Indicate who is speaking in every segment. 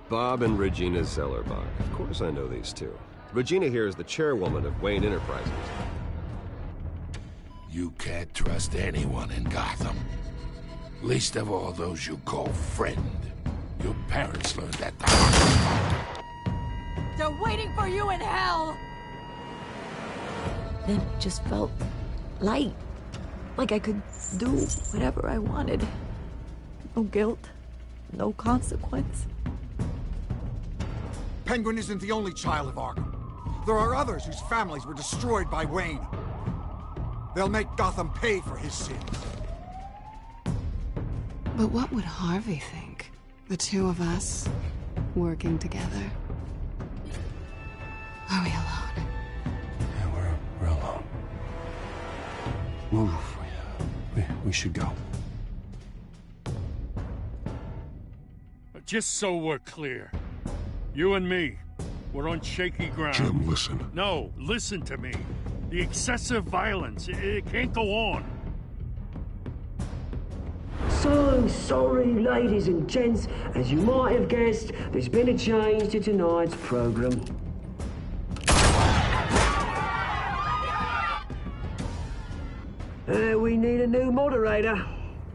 Speaker 1: Bob and Regina Zellerbach. Of course I know these two. Regina here is the chairwoman of Wayne Enterprises.
Speaker 2: You can't trust anyone in Gotham. Least of all those you call friend. Your parents learned that the hard way.
Speaker 3: They're waiting for you in hell!
Speaker 4: Then it just felt light. Like I could do whatever I wanted. No guilt, no consequence.
Speaker 5: Penguin isn't the only child of Arkham. There are others whose families were destroyed by Wayne. They'll make Gotham pay for his sins.
Speaker 6: But what would Harvey think? The two of us, working together? Are we alone?
Speaker 7: Yeah, we're alone. Move. We should go.
Speaker 8: Just so we're clear, you and me, we're on shaky ground.
Speaker 2: Jim, listen.
Speaker 8: No, listen to me. The excessive violence, it can't go on.
Speaker 9: So sorry, ladies and gents. As you might have guessed, there's been a change to tonight's program. We need a new moderator.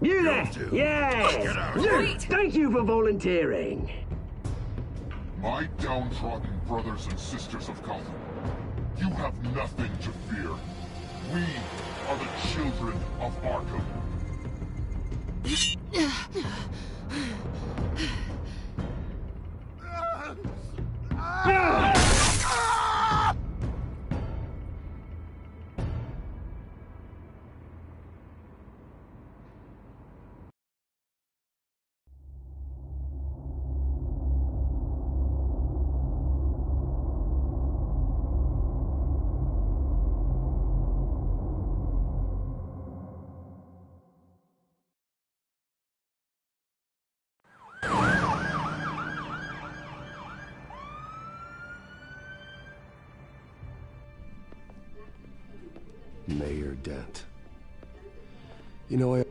Speaker 9: You there? Yes!
Speaker 3: Wait!
Speaker 9: Thank you for volunteering.
Speaker 10: My downtrodden brothers and sisters of Gotham, you have nothing to fear. We are the children of Arkham.
Speaker 7: Mayor Dent. You know, I...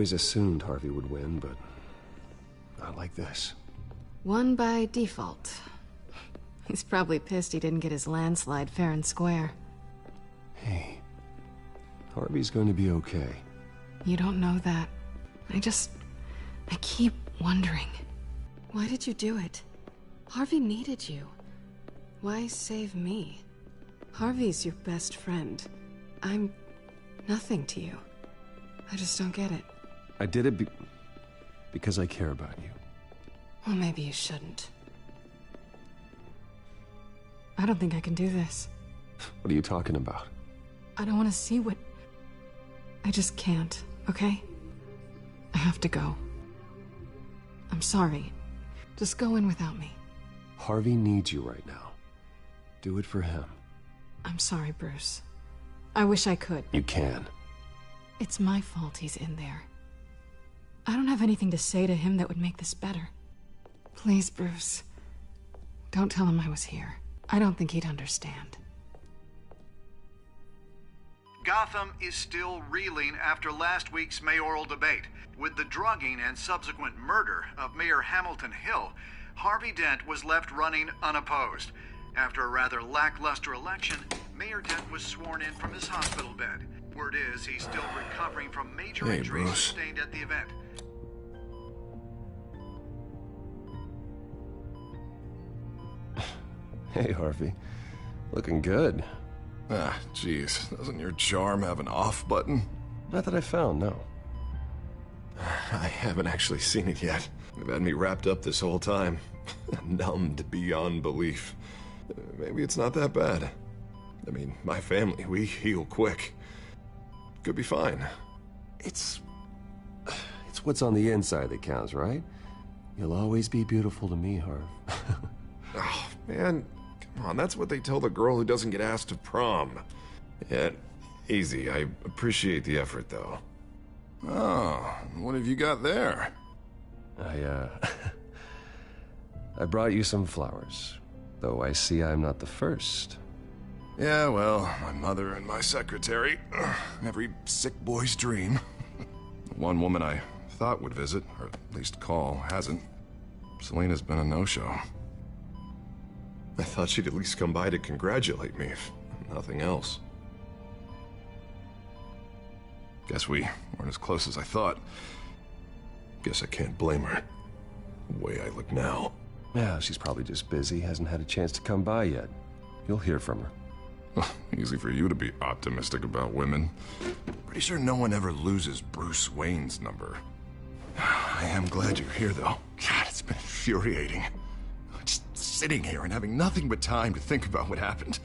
Speaker 7: always assumed Harvey would win, but not like this.
Speaker 6: Won by default. He's probably pissed he didn't get his landslide fair and square.
Speaker 7: Hey, Harvey's going to be okay.
Speaker 6: You don't know that. I keep wondering. Why did you do it? Harvey needed you. Why save me? Harvey's your best friend. I'm nothing to you. I just don't get it.
Speaker 7: I did it because I care about you.
Speaker 6: Well, maybe you shouldn't. I don't think I can do this.
Speaker 7: What are you talking about?
Speaker 6: I don't want to see what... I just can't, okay? I have to go. I'm sorry. Just go in without me.
Speaker 7: Harvey needs you right now. Do it for him.
Speaker 6: I'm sorry, Bruce. I wish I could.
Speaker 7: You can.
Speaker 6: It's my fault he's in there. I don't have anything to say to him that would make this better. Please, Bruce. Don't tell him I was here. I don't think he'd understand.
Speaker 11: Gotham is still reeling after last week's mayoral debate. With the drugging and subsequent murder of Mayor Hamilton Hill, Harvey Dent was left running unopposed. After a rather lackluster election, Mayor Dent was sworn in from his hospital bed. Word is he's still recovering from major injuries sustained at the event.
Speaker 7: Hey, Harvey. Looking good.
Speaker 12: Ah, jeez. Doesn't your charm have an off button?
Speaker 7: Not that I found, no.
Speaker 12: I haven't actually seen it yet. They've had me wrapped up this whole time. Numbed beyond belief. Maybe it's not that bad. I mean, my family, we heal quick. Could be fine.
Speaker 7: It's what's on the inside that counts, right? You'll always be beautiful to me, Harv.
Speaker 12: Oh, man. Come on, that's what they tell the girl who doesn't get asked to prom. Yeah, easy. I appreciate the effort, though. Oh, what have you got there?
Speaker 7: I brought you some flowers. Though I see I'm not the first.
Speaker 12: Yeah, well, my mother and my secretary. Every sick boy's dream. One woman I thought would visit, or at least call, hasn't. Selena's been a no-show. I thought she'd at least come by to congratulate me, if nothing else. Guess we weren't as close as I thought. Guess I can't blame her. The way I look now.
Speaker 7: Yeah, she's probably just busy, hasn't had a chance to come by yet. You'll hear from her.
Speaker 12: Easy for you to be optimistic about women. Pretty sure no one ever loses Bruce Wayne's number. I am glad you're here, though. God, it's been infuriating. Just sitting here and having nothing but time to think about what happened.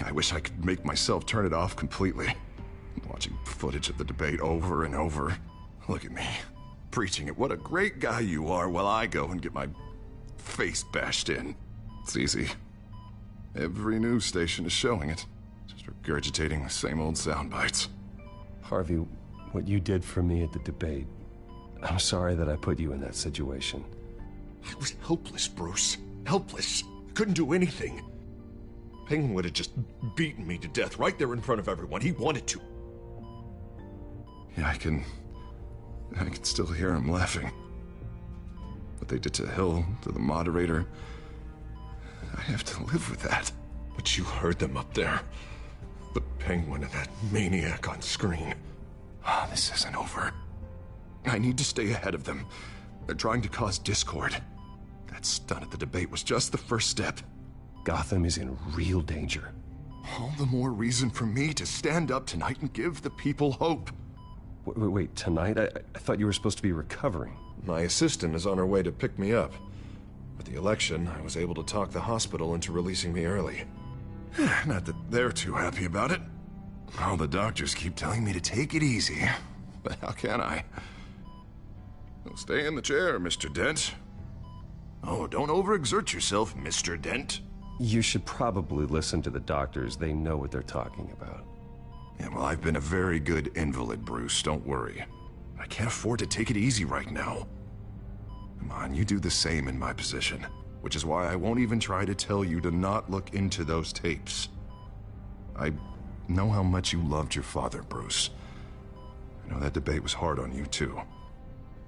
Speaker 12: I wish I could make myself turn it off completely. Watching footage of the debate over and over. Look at me, preaching at what a great guy you are while I go and get my face bashed in. It's easy. Every news station is showing it. Just regurgitating the same old sound bites.
Speaker 7: Harvey, what you did for me at the debate, I'm sorry that I put you in that situation.
Speaker 12: I was helpless, Bruce. Helpless. Couldn't do anything. Penguin would have just beaten me to death right there in front of everyone. He wanted to. Yeah, I can still hear him laughing. What they did to Hill, to the moderator, I have to live with that. But you heard them up there. The Penguin and that maniac on screen. This isn't over. I need to stay ahead of them. They're trying to cause discord. That stunt at the debate was just the first step.
Speaker 7: Gotham is in real danger.
Speaker 12: All the more reason for me to stand up tonight and give the people hope.
Speaker 7: Wait, tonight? I thought you were supposed to be recovering.
Speaker 12: My assistant is on her way to pick me up. With the election, I was able to talk the hospital into releasing me early. Not that they're too happy about it. All the doctors keep telling me to take it easy. But how can I? Well, stay in the chair, Mr. Dent. Oh, don't overexert yourself, Mr. Dent.
Speaker 7: You should probably listen to the doctors. They know what they're talking about.
Speaker 12: Yeah, well, I've been a very good invalid, Bruce. Don't worry. I can't afford to take it easy right now. Come on, you do the same in my position. Which is why I won't even try to tell you to not look into those tapes. I know how much you loved your father, Bruce. You know, that debate was hard on you, too.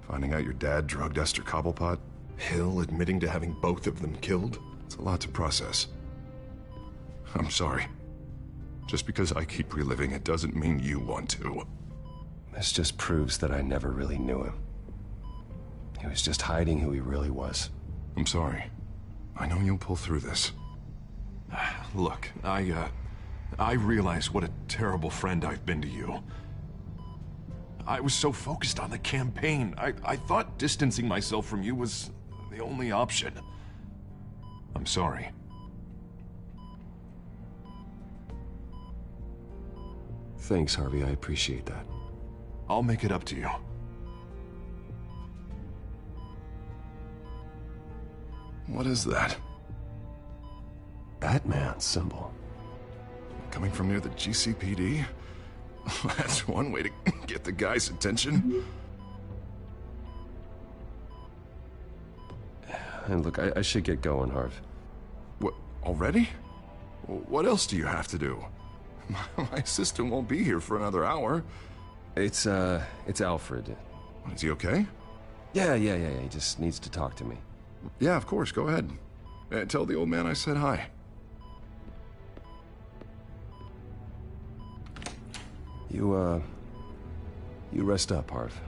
Speaker 12: Finding out your dad drugged Esther Cobblepot, Hill admitting to having both of them killed. It's a lot to process. I'm sorry. Just because I keep reliving it doesn't mean you want to.
Speaker 7: This just proves that I never really knew him. He was just hiding who he really was.
Speaker 12: I'm sorry. I know you'll pull through this. Look, I realize what a terrible friend I've been to you. I was so focused on the campaign. I thought distancing myself from you was the only option. I'm sorry.
Speaker 7: Thanks, Harvey. I appreciate that.
Speaker 12: I'll make it up to you. What is that?
Speaker 7: Batman symbol.
Speaker 12: Coming from near the GCPD? That's one way to get the guy's attention.
Speaker 7: And look, I should get going, Harv.
Speaker 12: What, already? What else do you have to do? My assistant won't be here for another hour.
Speaker 7: It's Alfred.
Speaker 12: Is he okay?
Speaker 7: Yeah. He just needs to talk to me.
Speaker 12: Yeah, of course. Go ahead. Tell the old man I said hi.
Speaker 7: You rest up, Harv.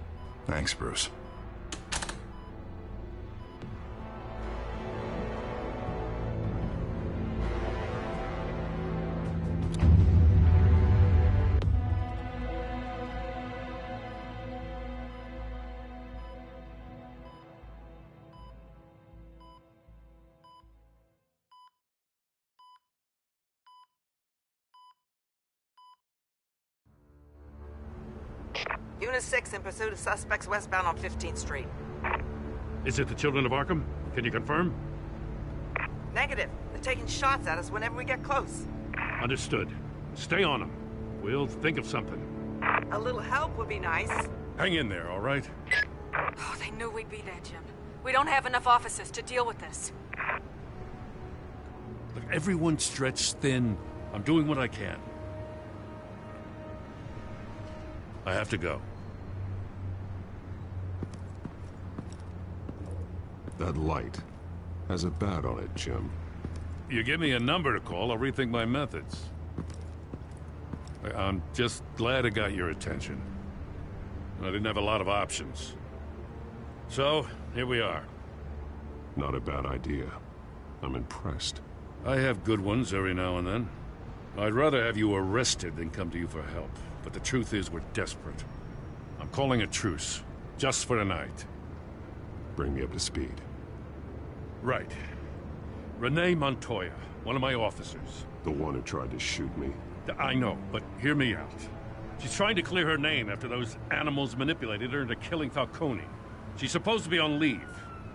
Speaker 12: Thanks, Bruce.
Speaker 13: Unit 6 in pursuit of suspects westbound on 15th Street.
Speaker 8: Is it the children of Arkham? Can you confirm?
Speaker 13: Negative. They're taking shots at us whenever we get close.
Speaker 8: Understood. Stay on them. We'll think of something.
Speaker 13: A little help would be nice.
Speaker 8: Hang in there, all right?
Speaker 3: Oh, they knew we'd be there, Jim. We don't have enough officers to deal with this.
Speaker 8: Look, everyone's stretched thin. I'm doing what I can. I have to go.
Speaker 12: That light has a bat on it, Jim.
Speaker 8: You give me a number to call, I'll rethink my methods. I'm just glad it got your attention. I didn't have a lot of options. So, here we are.
Speaker 12: Not a bad idea. I'm impressed.
Speaker 8: I have good ones every now and then. I'd rather have you arrested than come to you for help. But the truth is, we're desperate. I'm calling a truce. Just for tonight.
Speaker 12: Bring me up to speed.
Speaker 8: Right. Renee Montoya, one of my officers.
Speaker 12: The one who tried to shoot me?
Speaker 8: I know, but hear me out. She's trying to clear her name after those animals manipulated her into killing Falcone. She's supposed to be on leave,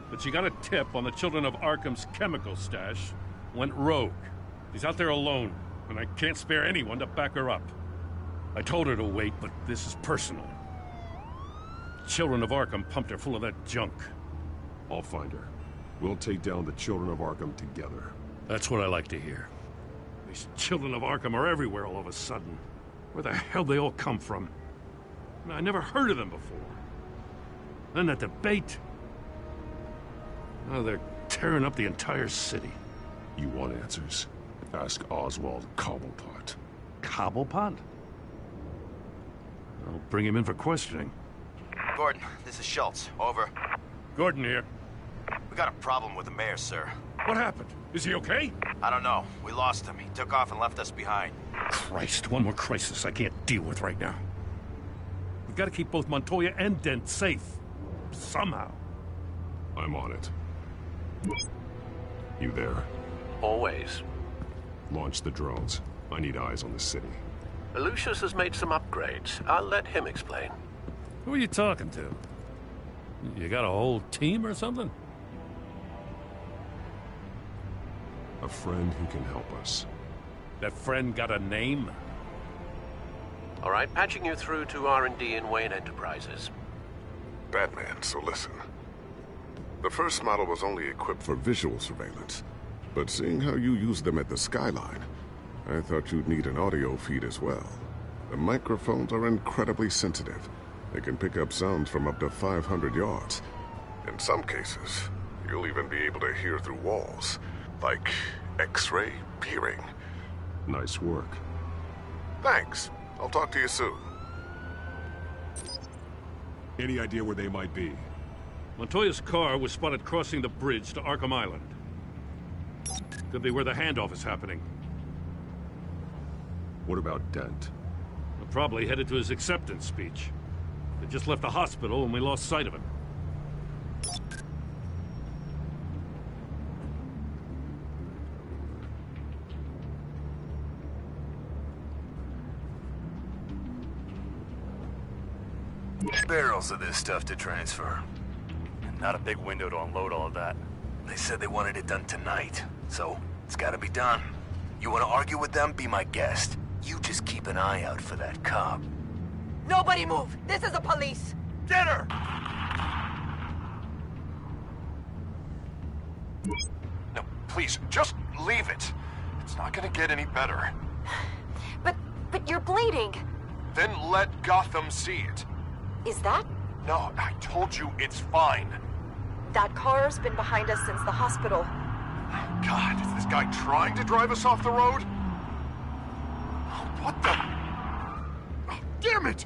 Speaker 8: but she got a tip on the children of Arkham's chemical stash, went rogue. She's out there alone, and I can't spare anyone to back her up. I told her to wait, but this is personal. Children of Arkham pumped her full of that junk.
Speaker 12: I'll find her. We'll take down the Children of Arkham together.
Speaker 8: That's what I like to hear. These Children of Arkham are everywhere all of a sudden. Where the hell they all come from? I never heard of them before. Then that debate. Now they're tearing up the entire city.
Speaker 12: You want answers? Ask Oswald Cobblepot.
Speaker 8: Cobblepot? I'll bring him in for questioning.
Speaker 14: Gordon, this is Schultz. Over.
Speaker 8: Gordon here.
Speaker 14: We got a problem with the mayor, sir.
Speaker 8: What happened? Is he okay?
Speaker 14: I don't know. We lost him. He took off and left us behind.
Speaker 8: Christ, one more crisis I can't deal with right now. We've got to keep both Montoya and Dent safe. Somehow.
Speaker 12: I'm on it. You there?
Speaker 15: Always.
Speaker 12: Launch the drones. I need eyes on the city.
Speaker 15: Lucius has made some upgrades. I'll let him explain.
Speaker 8: Who are you talking to? You got a whole team or something?
Speaker 12: A friend who can help us.
Speaker 8: That friend got a name?
Speaker 15: All right, patching you through to R&D in Wayne Enterprises.
Speaker 16: Batman, so listen. The first model was only equipped for visual surveillance, but seeing how you use them at the Skyline, I thought you'd need an audio feed as well. The microphones are incredibly sensitive, They can pick up sounds from up to 500 yards. In some cases, you'll even be able to hear through walls, like X-ray peering.
Speaker 1: Nice work.
Speaker 16: Thanks. I'll talk to you soon.
Speaker 1: Any idea where they might be?
Speaker 8: Montoya's car was spotted crossing the bridge to Arkham Island. Could be where the handoff is happening.
Speaker 1: What about Dent?
Speaker 8: We're probably headed to his acceptance speech. They just left the hospital and we lost sight of him.
Speaker 17: Barrels of this stuff to transfer. And not a big window to unload all of that. They said they wanted it done tonight, so it's gotta be done. You wanna argue with them? Be my guest. You just keep an eye out for that cop.
Speaker 18: Nobody move! This is the police!
Speaker 17: Get her!
Speaker 19: No, please, just leave it. It's not gonna get any better.
Speaker 18: But you're bleeding.
Speaker 19: Then let Gotham see it.
Speaker 18: Is that?
Speaker 19: No, I told you it's fine.
Speaker 18: That car's been behind us since the hospital.
Speaker 19: God, is this guy trying to drive us off the road? What the? Oh, damn it!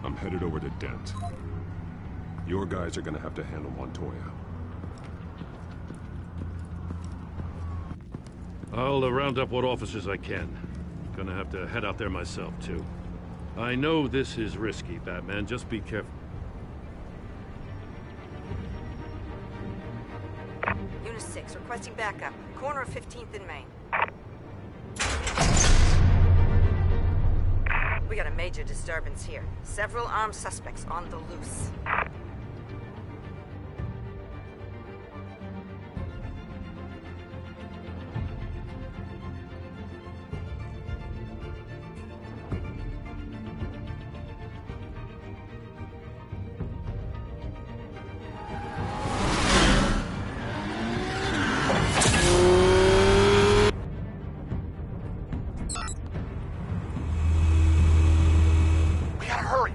Speaker 1: I'm headed over to Dent. Your guys are gonna have to handle Montoya.
Speaker 8: I'll round up what officers I can. Gonna have to head out there myself, too. I know this is risky, Batman. Just be careful.
Speaker 13: Unit 6, requesting backup. Corner of 15th and Main. We got a major disturbance here. Several armed suspects on the loose.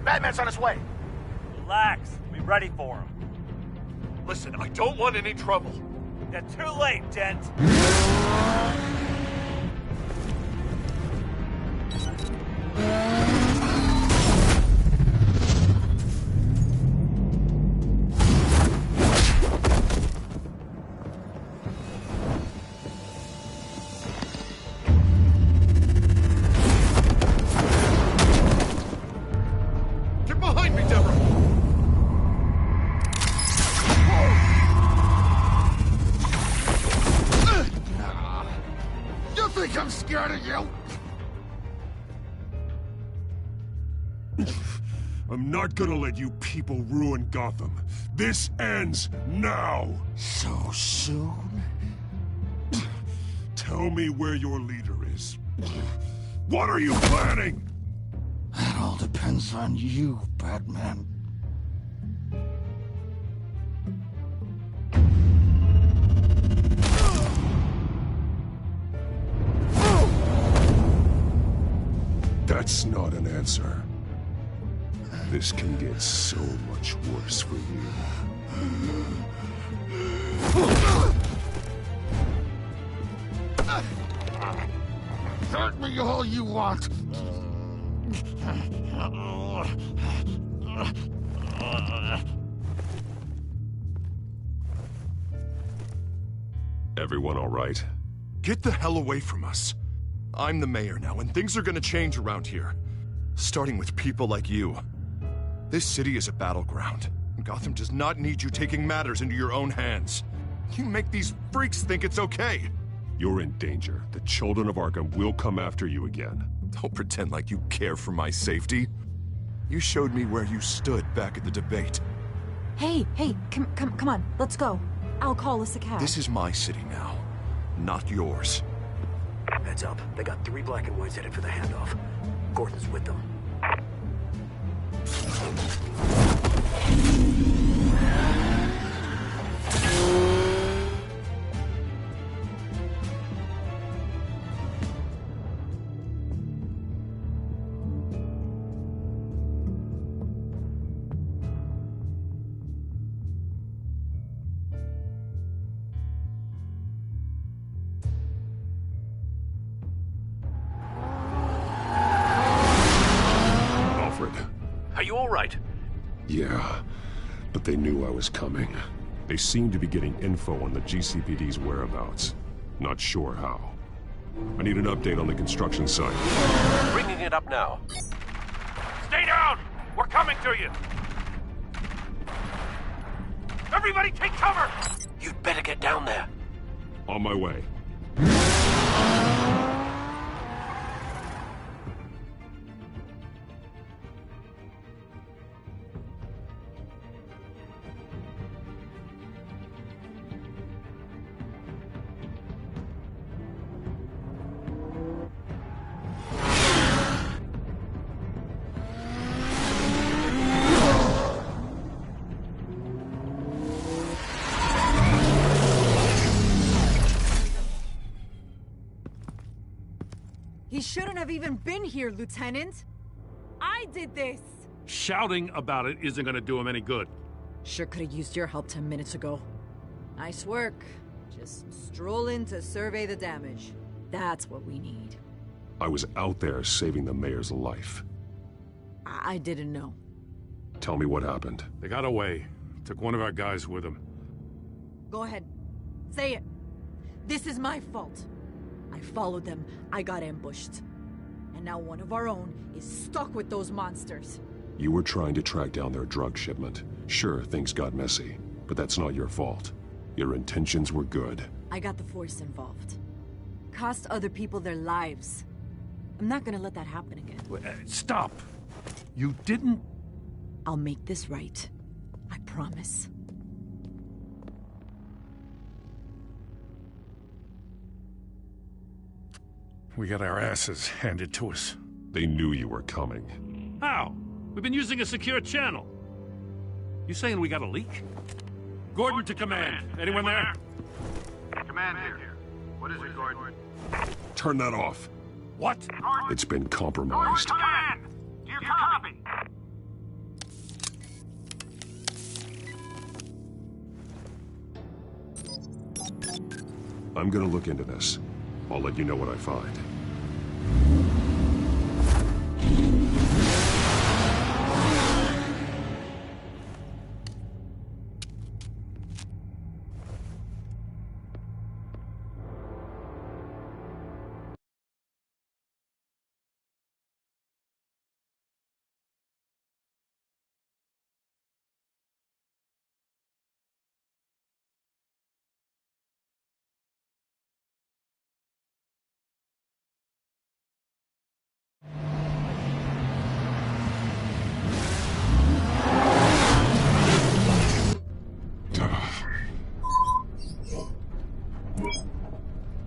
Speaker 19: Batman's on his way.
Speaker 17: Relax. We'll be ready for him.
Speaker 19: Listen, I don't want any trouble.
Speaker 17: You're too late, Dent.
Speaker 2: I'm scared of you!
Speaker 1: I'm not gonna let you people ruin Gotham. This ends now!
Speaker 2: So soon?
Speaker 1: Tell me where your leader is. What are you planning?
Speaker 2: That all depends on you, Batman.
Speaker 1: That's not an answer. This can get so much worse for you.
Speaker 2: Hurt me all you want.
Speaker 1: Everyone all right?
Speaker 19: Get the hell away from us. I'm the mayor now, and things are gonna change around here. Starting with people like you. This city is a battleground. Gotham does not need you taking matters into your own hands. You make these freaks think it's okay.
Speaker 1: You're in danger. The children of Arkham will come after you again.
Speaker 19: Don't pretend like you care for my safety. You showed me where you stood back at the debate.
Speaker 4: Hey, come on, let's go. I'll call us a cab.
Speaker 19: This is my city now, not yours.
Speaker 9: Heads up. They got 3 black and whites headed for the handoff. Gordon's with them.
Speaker 15: Are you all right?
Speaker 1: Yeah, but they knew I was coming. They seemed to be getting info on the GCPD's whereabouts. Not sure how. I need an update on the construction site.
Speaker 15: Bringing it up now.
Speaker 8: Stay down! We're coming to you! Everybody take cover!
Speaker 15: You'd better get down there.
Speaker 1: On my way.
Speaker 20: He shouldn't have even been here, Lieutenant. I did this.
Speaker 8: Shouting about it isn't gonna do him any good.
Speaker 20: Sure could have used your help 10 minutes ago. Nice work. Just stroll in to survey the damage. That's what we need.
Speaker 1: I was out there saving the mayor's life.
Speaker 20: I didn't know.
Speaker 1: Tell me what happened.
Speaker 8: They got away. Took one of our guys with them.
Speaker 20: Go ahead. Say it. This is my fault. I followed them, I got ambushed. And now one of our own is stuck with those monsters.
Speaker 1: You were trying to track down their drug shipment. Sure, things got messy, but that's not your fault. Your intentions were good.
Speaker 20: I got the Force involved. Cost other people their lives. I'm not gonna let that happen again.
Speaker 8: Stop! You didn't...
Speaker 20: I'll make this right. I promise.
Speaker 8: We got our asses handed to us.
Speaker 1: They knew you were coming.
Speaker 8: How? We've been using a secure channel. You saying we got a leak? Gordon to command. Anyone there?
Speaker 11: Command here. What is it, Gordon?
Speaker 1: Turn that off.
Speaker 8: What?
Speaker 1: It's been compromised.
Speaker 11: Command! Do you copy?
Speaker 1: I'm gonna look into this. I'll let you know what I find.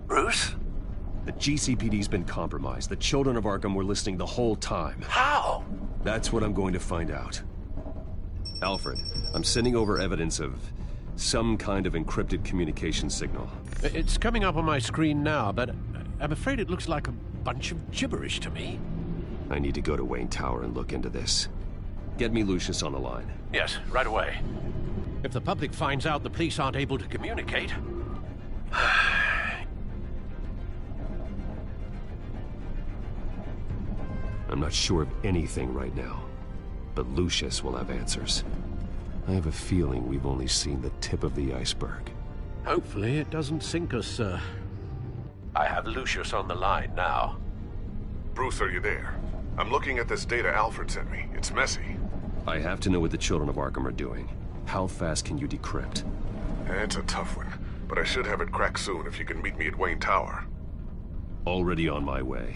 Speaker 15: Bruce?
Speaker 7: The GCPD's been compromised. The children of Arkham were listening the whole time.
Speaker 15: How?
Speaker 7: That's what I'm going to find out. Alfred, I'm sending over evidence of some kind of encrypted communication signal.
Speaker 15: It's coming up on my screen now, but I'm afraid it looks like a bunch of gibberish to me.
Speaker 7: I need to go to Wayne Tower and look into this. Get me Lucius on the line.
Speaker 15: Yes, right away. If the public finds out the police aren't able to communicate...
Speaker 7: I'm not sure of anything right now, but Lucius will have answers. I have a feeling we've only seen the tip of the iceberg.
Speaker 15: Hopefully it doesn't sink us, sir. I have Lucius on the line now.
Speaker 16: Bruce, are you there? I'm looking at this data Alfred sent me. It's messy.
Speaker 7: I have to know what the children of Arkham are doing. How fast can you decrypt?
Speaker 16: It's a tough one, but I should have it cracked soon if you can meet me at Wayne Tower.
Speaker 7: Already on my way.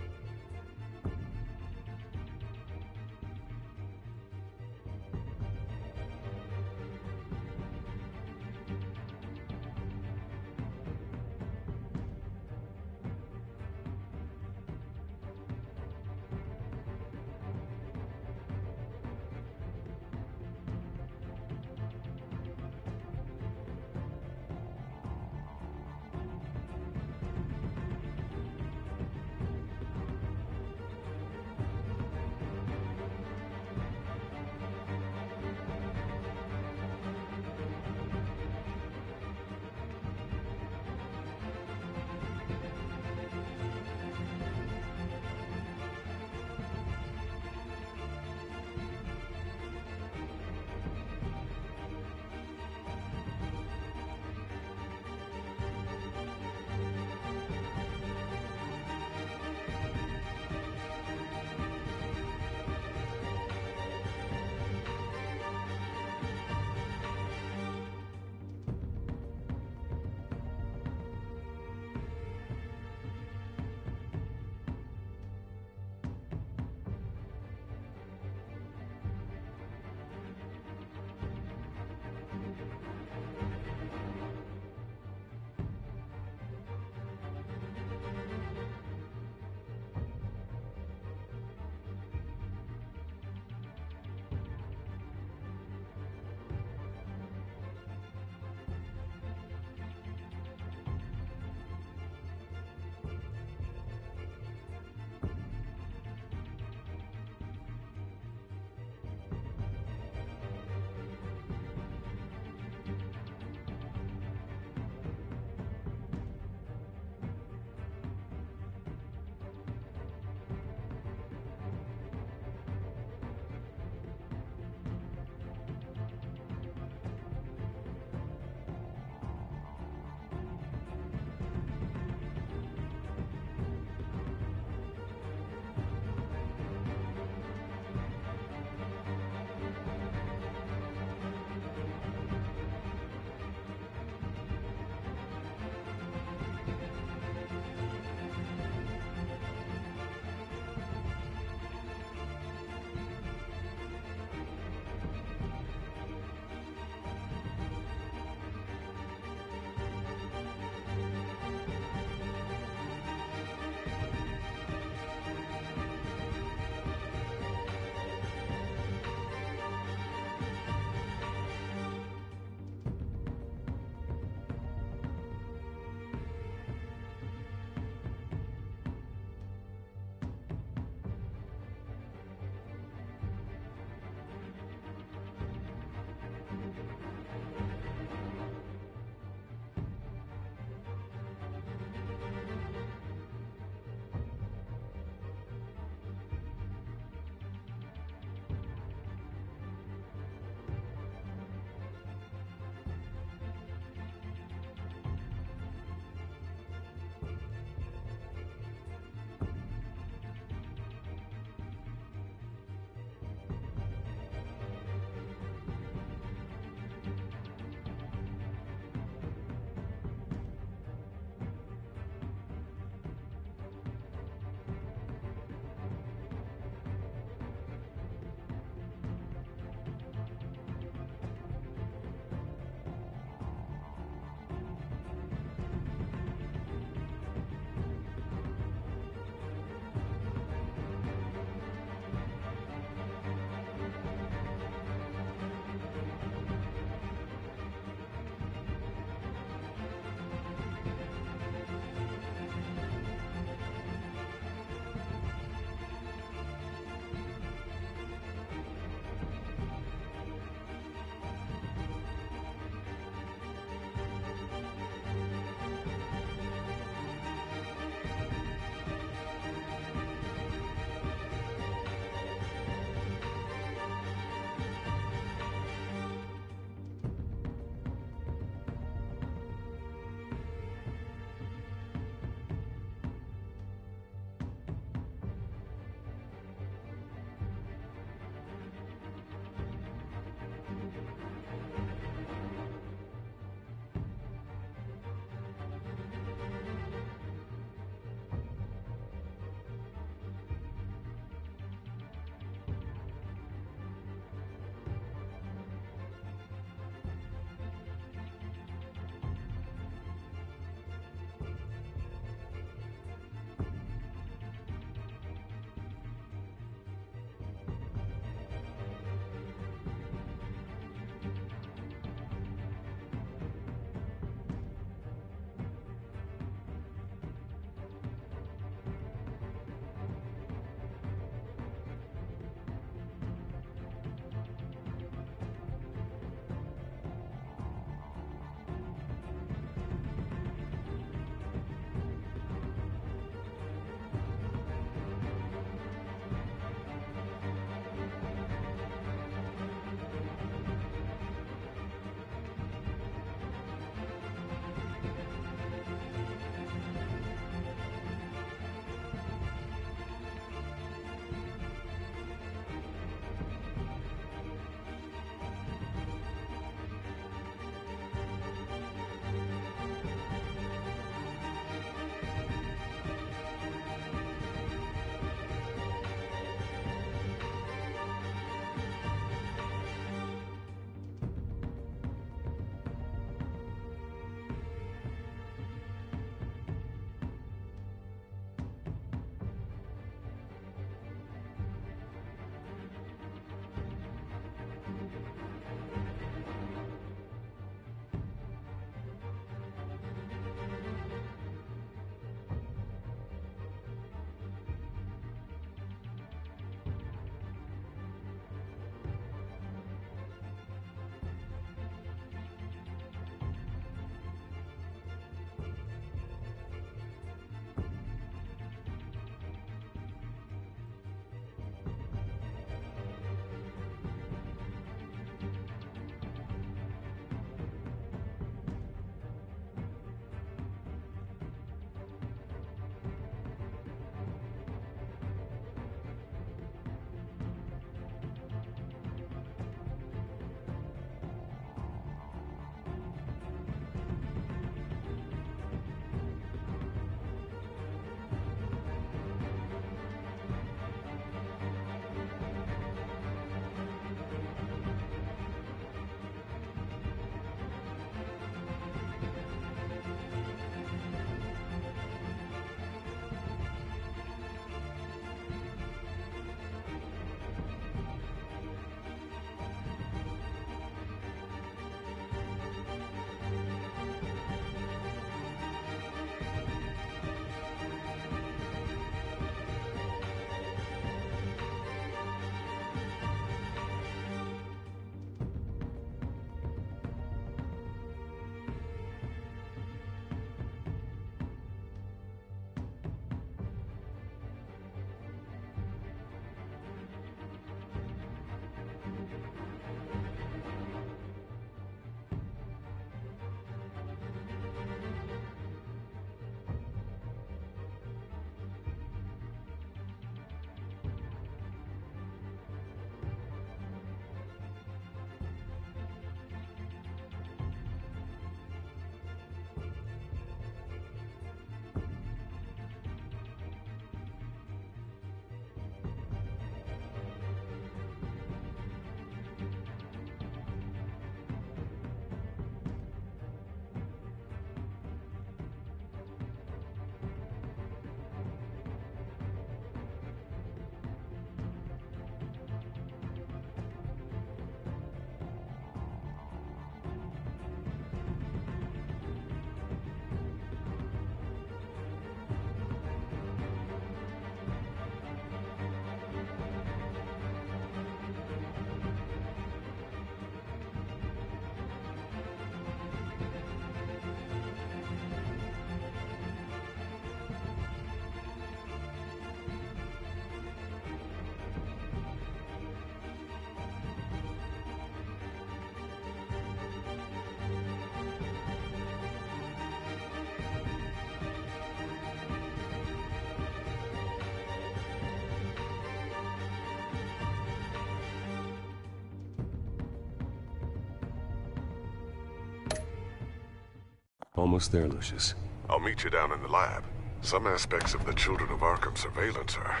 Speaker 7: almost there, Lucius.
Speaker 16: I'll meet you down in the lab. Some aspects of the Children of Arkham surveillance are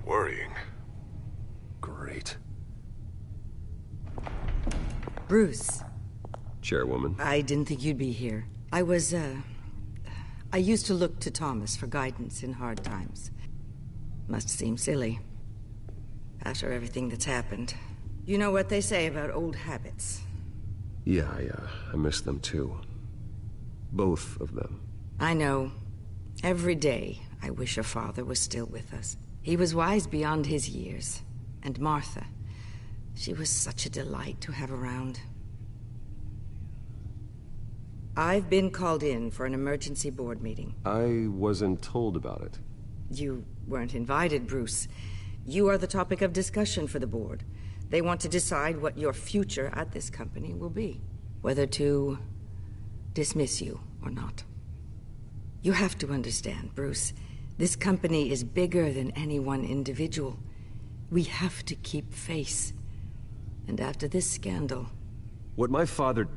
Speaker 16: worrying.
Speaker 7: Great.
Speaker 21: Bruce.
Speaker 7: Chairwoman.
Speaker 21: I didn't think you'd be here. I used to look to Thomas for guidance in hard times. Must seem silly. After everything that's happened. You know what they say about old habits.
Speaker 7: Yeah, I miss them too. Both of them.
Speaker 21: I know. Every day, I wish your father was still with us. He was wise beyond his years. And Martha, she was such a delight to have around. I've been called in for an emergency board meeting.
Speaker 7: I wasn't told about it.
Speaker 21: You weren't invited, Bruce. You are the topic of discussion for the board. They want to decide what your future at this company will be. Whether to dismiss you or not. You have to understand, Bruce. This company is bigger than any one individual. We have to keep face. And after this scandal...
Speaker 7: What my father...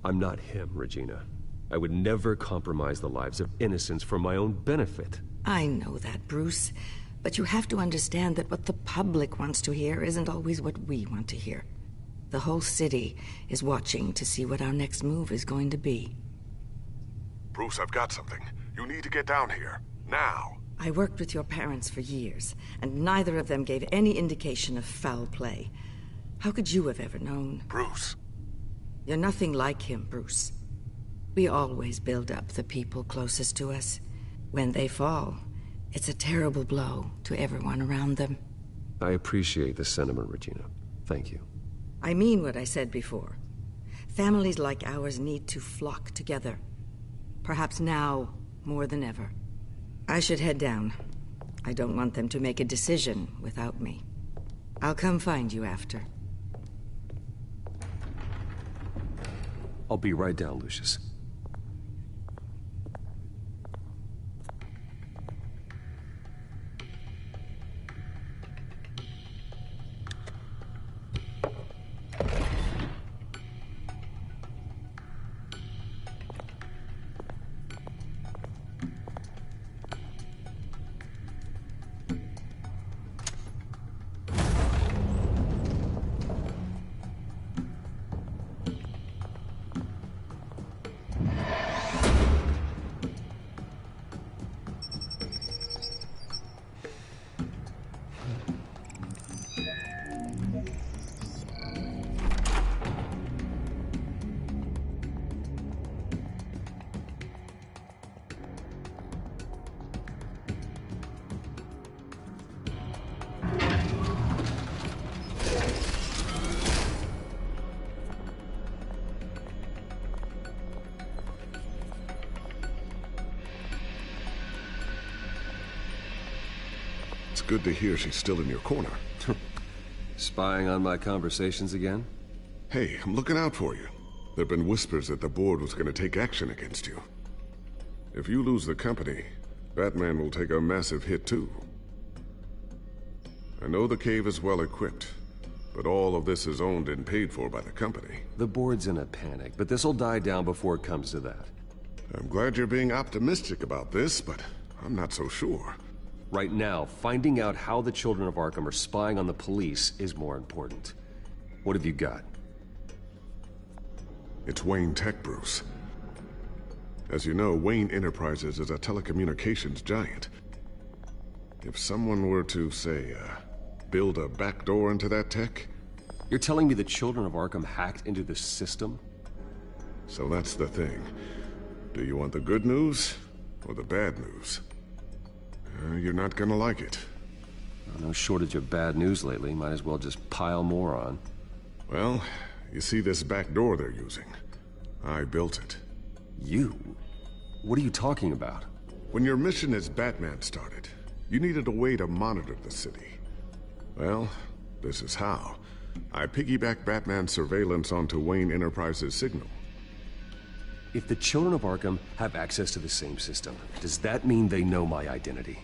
Speaker 7: I'm not him, Regina. I would never compromise the lives of innocents for my own benefit.
Speaker 21: I know that, Bruce. But you have to understand that what the public wants to hear isn't always what we want to hear. The whole city is watching to see what our next move is going to be.
Speaker 16: Bruce, I've got something. You need to get down here. Now.
Speaker 21: I worked with your parents for years, and neither of them gave any indication of foul play. How could you have ever known?
Speaker 16: Bruce.
Speaker 21: You're nothing like him, Bruce. We always build up the people closest to us. When they fall, it's a terrible blow to everyone around them.
Speaker 7: I appreciate the sentiment, Regina. Thank you.
Speaker 21: I mean what I said before. Families like ours need to flock together. Perhaps now more than ever. I should head down. I don't want them to make a decision without me. I'll come find you after.
Speaker 7: I'll be right down, Lucius.
Speaker 16: It's good to hear she's still in your corner.
Speaker 7: Spying on my conversations again?
Speaker 16: Hey, I'm looking out for you. There've been whispers that the board was going to take action against you. If you lose the company, Batman will take a massive hit too. I know the cave is well equipped, but all of this is owned and paid for by the company.
Speaker 7: The board's in a panic, but this'll die down before it comes to that.
Speaker 16: I'm glad you're being optimistic about this, but I'm not so sure.
Speaker 7: Right now, finding out how the Children of Arkham are spying on the police is more important. What have you got?
Speaker 16: It's Wayne Tech, Bruce. As you know, Wayne Enterprises is a telecommunications giant. If someone were to, say, build a backdoor into that tech...
Speaker 7: You're telling me the Children of Arkham hacked into the system?
Speaker 16: So that's the thing. Do you want the good news or the bad news? You're not gonna like it.
Speaker 7: No shortage of bad news lately. Might as well just pile more on.
Speaker 16: Well, you see this back door they're using? I built it.
Speaker 7: You? What are you talking about?
Speaker 16: When your mission as Batman started, you needed a way to monitor the city. Well, this is how. I piggybacked Batman's surveillance onto Wayne Enterprises' signal.
Speaker 7: If the Children of Arkham have access to the same system, does that mean they know my identity?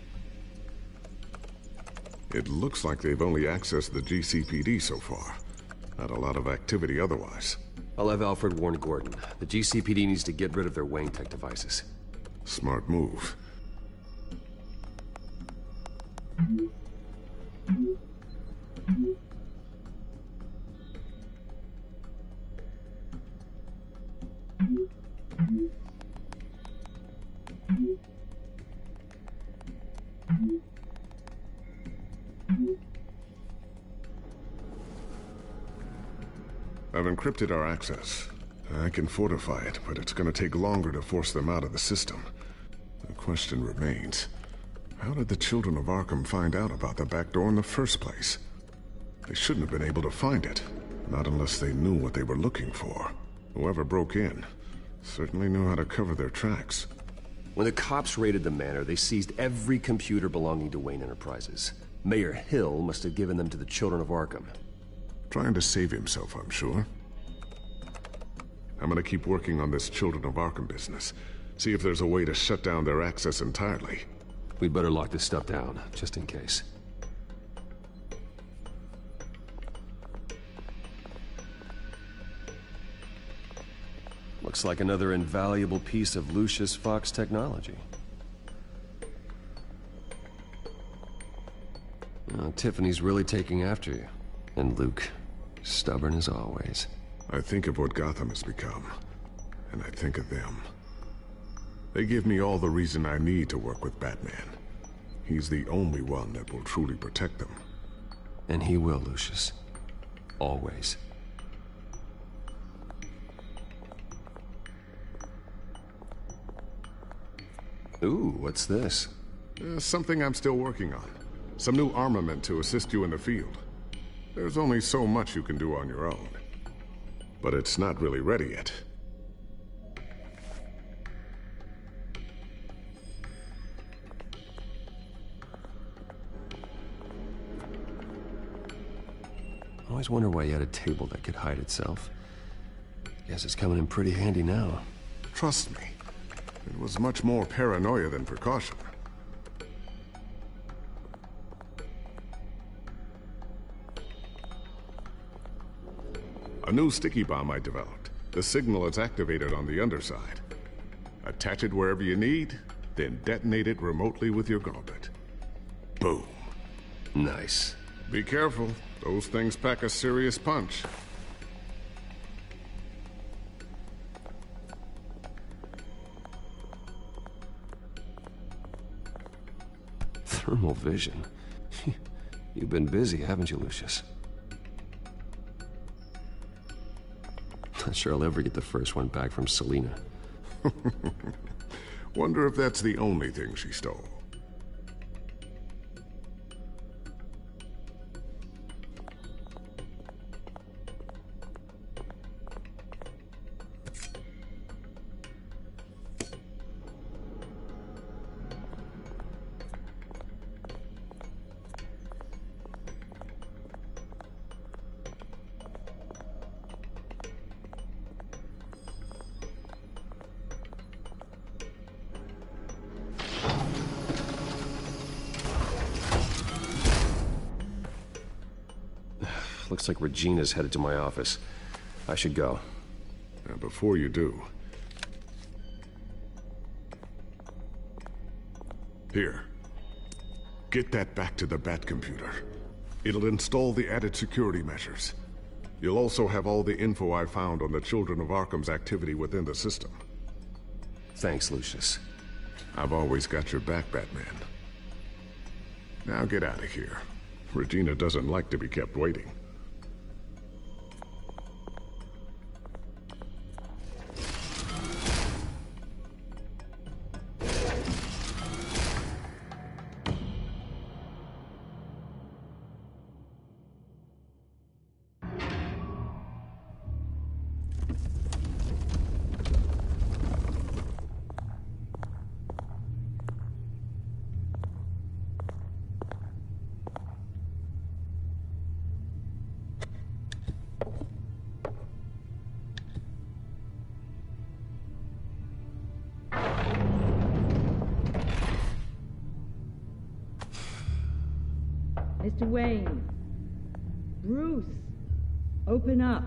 Speaker 16: It looks like they've only accessed the GCPD so far. Not a lot of activity otherwise.
Speaker 7: I'll have Alfred warn Gordon. The GCPD needs to get rid of their Wayne Tech devices.
Speaker 16: Smart move. I've encrypted our access. I can fortify it, but it's gonna take longer to force them out of the system. The question remains, how did the children of Arkham find out about the back door in the first place? They shouldn't have been able to find it, not unless they knew what they were looking for. Whoever broke in certainly knew how to cover their tracks.
Speaker 7: When the cops raided the manor, they seized every computer belonging to Wayne Enterprises. Mayor Hill must have given them to the children of Arkham.
Speaker 16: Trying to save himself, I'm sure. I'm gonna keep working on this Children of Arkham business. See if there's a way to shut down their access entirely.
Speaker 7: We'd better lock this stuff down, just in case. Looks like another invaluable piece of Lucius Fox technology. Tiffany's really taking after you. And Luke, stubborn as always.
Speaker 16: I think of what Gotham has become, and I think of them. They give me all the reason I need to work with Batman. He's the only one that will truly protect them.
Speaker 7: And he will, Lucius. Always. Ooh, what's this?
Speaker 16: Something I'm still working on. Some new armament to assist you in the field. There's only so much you can do on your own. But it's not really ready yet.
Speaker 7: I always wonder why you had a table that could hide itself. Guess it's coming in pretty handy now.
Speaker 16: Trust me, it was much more paranoia than precaution. A new sticky bomb I developed. The signal is activated on the underside. Attach it wherever you need, then detonate it remotely with your gauntlet. Boom.
Speaker 7: Nice.
Speaker 16: Be careful. Those things pack a serious punch.
Speaker 7: Thermal vision. You've been busy, haven't you, Lucius? Not sure I'll ever get the first one back from Selina.
Speaker 16: Wonder if that's the only thing she stole.
Speaker 7: Looks like Regina's headed to my office. I should go.
Speaker 16: Now, before you do... Here. Get that back to the Bat computer. It'll install the added security measures. You'll also have all the info I found on the Children of Arkham's activity within the system.
Speaker 7: Thanks, Lucius.
Speaker 16: I've always got your back, Batman. Now get out of here. Regina doesn't like to be kept waiting.
Speaker 20: Mr. Wayne. Bruce. Open up.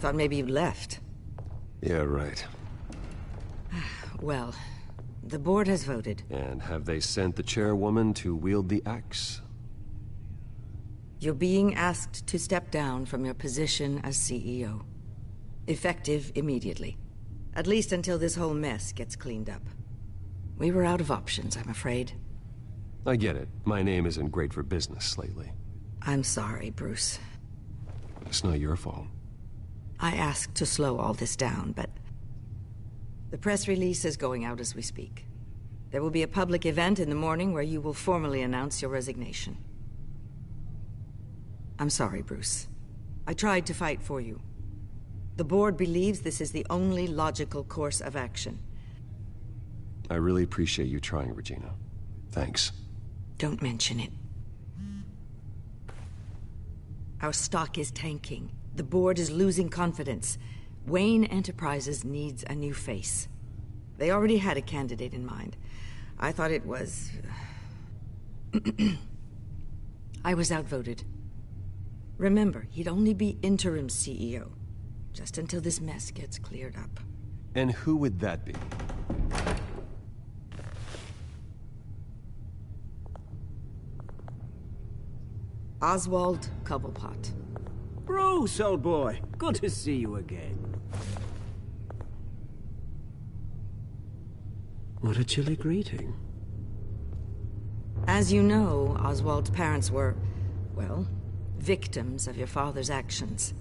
Speaker 21: thought maybe you'd left.
Speaker 7: Yeah, right.
Speaker 21: Well, the board has voted.
Speaker 7: And have they sent the chairwoman to wield the axe?
Speaker 21: You're being asked to step down from your position as CEO. Effective immediately. At least until this whole mess gets cleaned up. We were out of options, I'm afraid.
Speaker 7: I get it. My name isn't great for business lately.
Speaker 21: I'm sorry, Bruce.
Speaker 7: It's not your fault.
Speaker 21: I asked to slow all this down, but... the press release is going out as we speak. There will be a public event in the morning where you will formally announce your resignation. I'm sorry, Bruce. I tried to fight for you. The board believes this is the only logical course of action.
Speaker 7: I really appreciate you trying, Regina. Thanks.
Speaker 21: Don't mention it. Our stock is tanking. The board is losing confidence. Wayne Enterprises needs a new face. They already had a candidate in mind. I thought it was... I was outvoted. Remember, he'd only be interim CEO. Just until this mess gets cleared up.
Speaker 7: And who would that be?
Speaker 21: Oswald Cobblepot.
Speaker 5: Bruce, old boy. Good to see you again. What a chilly greeting.
Speaker 21: As you know, Oswald's parents were, well, victims of your father's actions.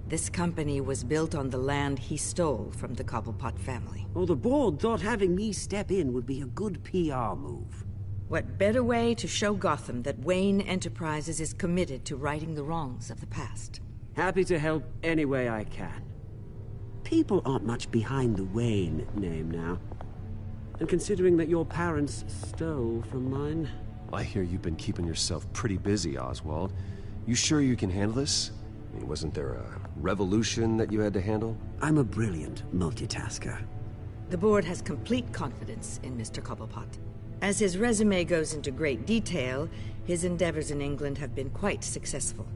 Speaker 21: This company was built on the land he stole from the Cobblepot family.
Speaker 5: Well, the board thought having me step in would be a good PR move.
Speaker 21: What better way to show Gotham that Wayne Enterprises is committed to righting the wrongs of the past?
Speaker 5: Happy to help any way I can. People aren't much behind the Wayne name now. And considering that your parents stole from mine...
Speaker 7: I hear you've been keeping yourself pretty busy, Oswald. You sure you can handle this? I mean, wasn't there a revolution that you had to handle?
Speaker 5: I'm a brilliant multitasker.
Speaker 21: The board has complete confidence in Mr. Cobblepot. As his resume goes into great detail, his endeavors in England have been quite successful.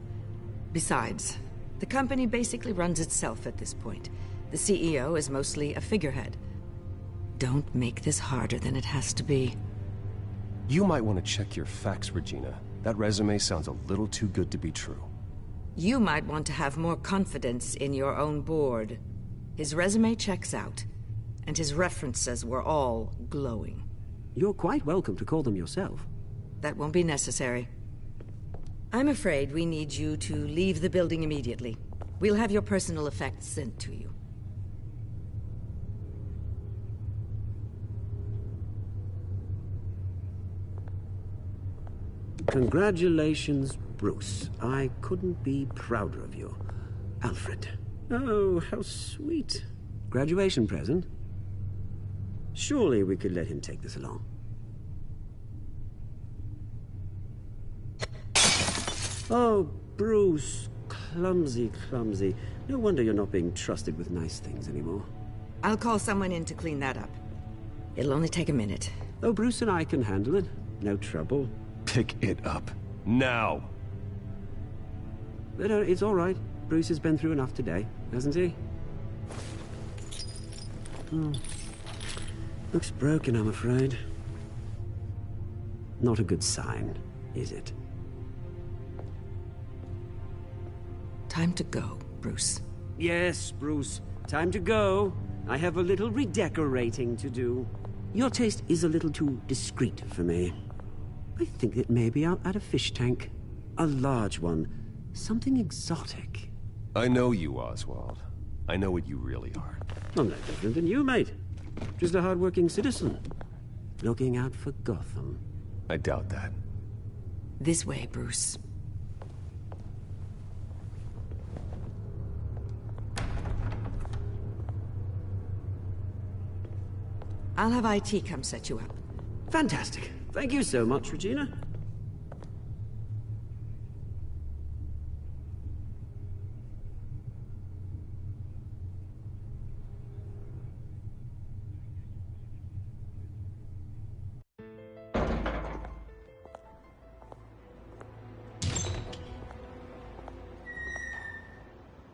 Speaker 21: Besides, the company basically runs itself at this point. The CEO is mostly a figurehead. Don't make this harder than it has to be.
Speaker 7: You might want to check your facts, Regina. That resume sounds a little too good to be true.
Speaker 21: You might want to have more confidence in your own board. His resume checks out, and his references were all glowing.
Speaker 5: You're quite welcome to call them yourself.
Speaker 21: That won't be necessary. I'm afraid we need you to leave the building immediately. We'll have your personal effects sent to you.
Speaker 5: Congratulations, Bruce. I couldn't be prouder of you. Alfred. Oh, how sweet. Graduation present? Surely we could let him take this along. Oh, Bruce. Clumsy, clumsy. No wonder you're not being trusted with nice things anymore.
Speaker 21: I'll call someone in to clean that up. It'll only take a minute.
Speaker 5: Oh, Bruce and I can handle it. No trouble.
Speaker 7: Pick it up. Now!
Speaker 5: But, it's all right. Bruce has been through enough today, hasn't he? Looks broken, I'm afraid. Not a good sign, is it?
Speaker 21: Time to go, Bruce.
Speaker 5: Yes, Bruce. Time to go. I have a little redecorating to do. Your taste is a little too discreet for me. I think that maybe I'll add a fish tank. A large one. Something exotic.
Speaker 7: I know you, Oswald. I know what you really are.
Speaker 5: I'm no different than you, mate. Just a hard-working citizen. Looking out for Gotham.
Speaker 7: I doubt that.
Speaker 21: This way, Bruce. I'll have IT come set you up.
Speaker 5: Fantastic. Thank you so much, Regina.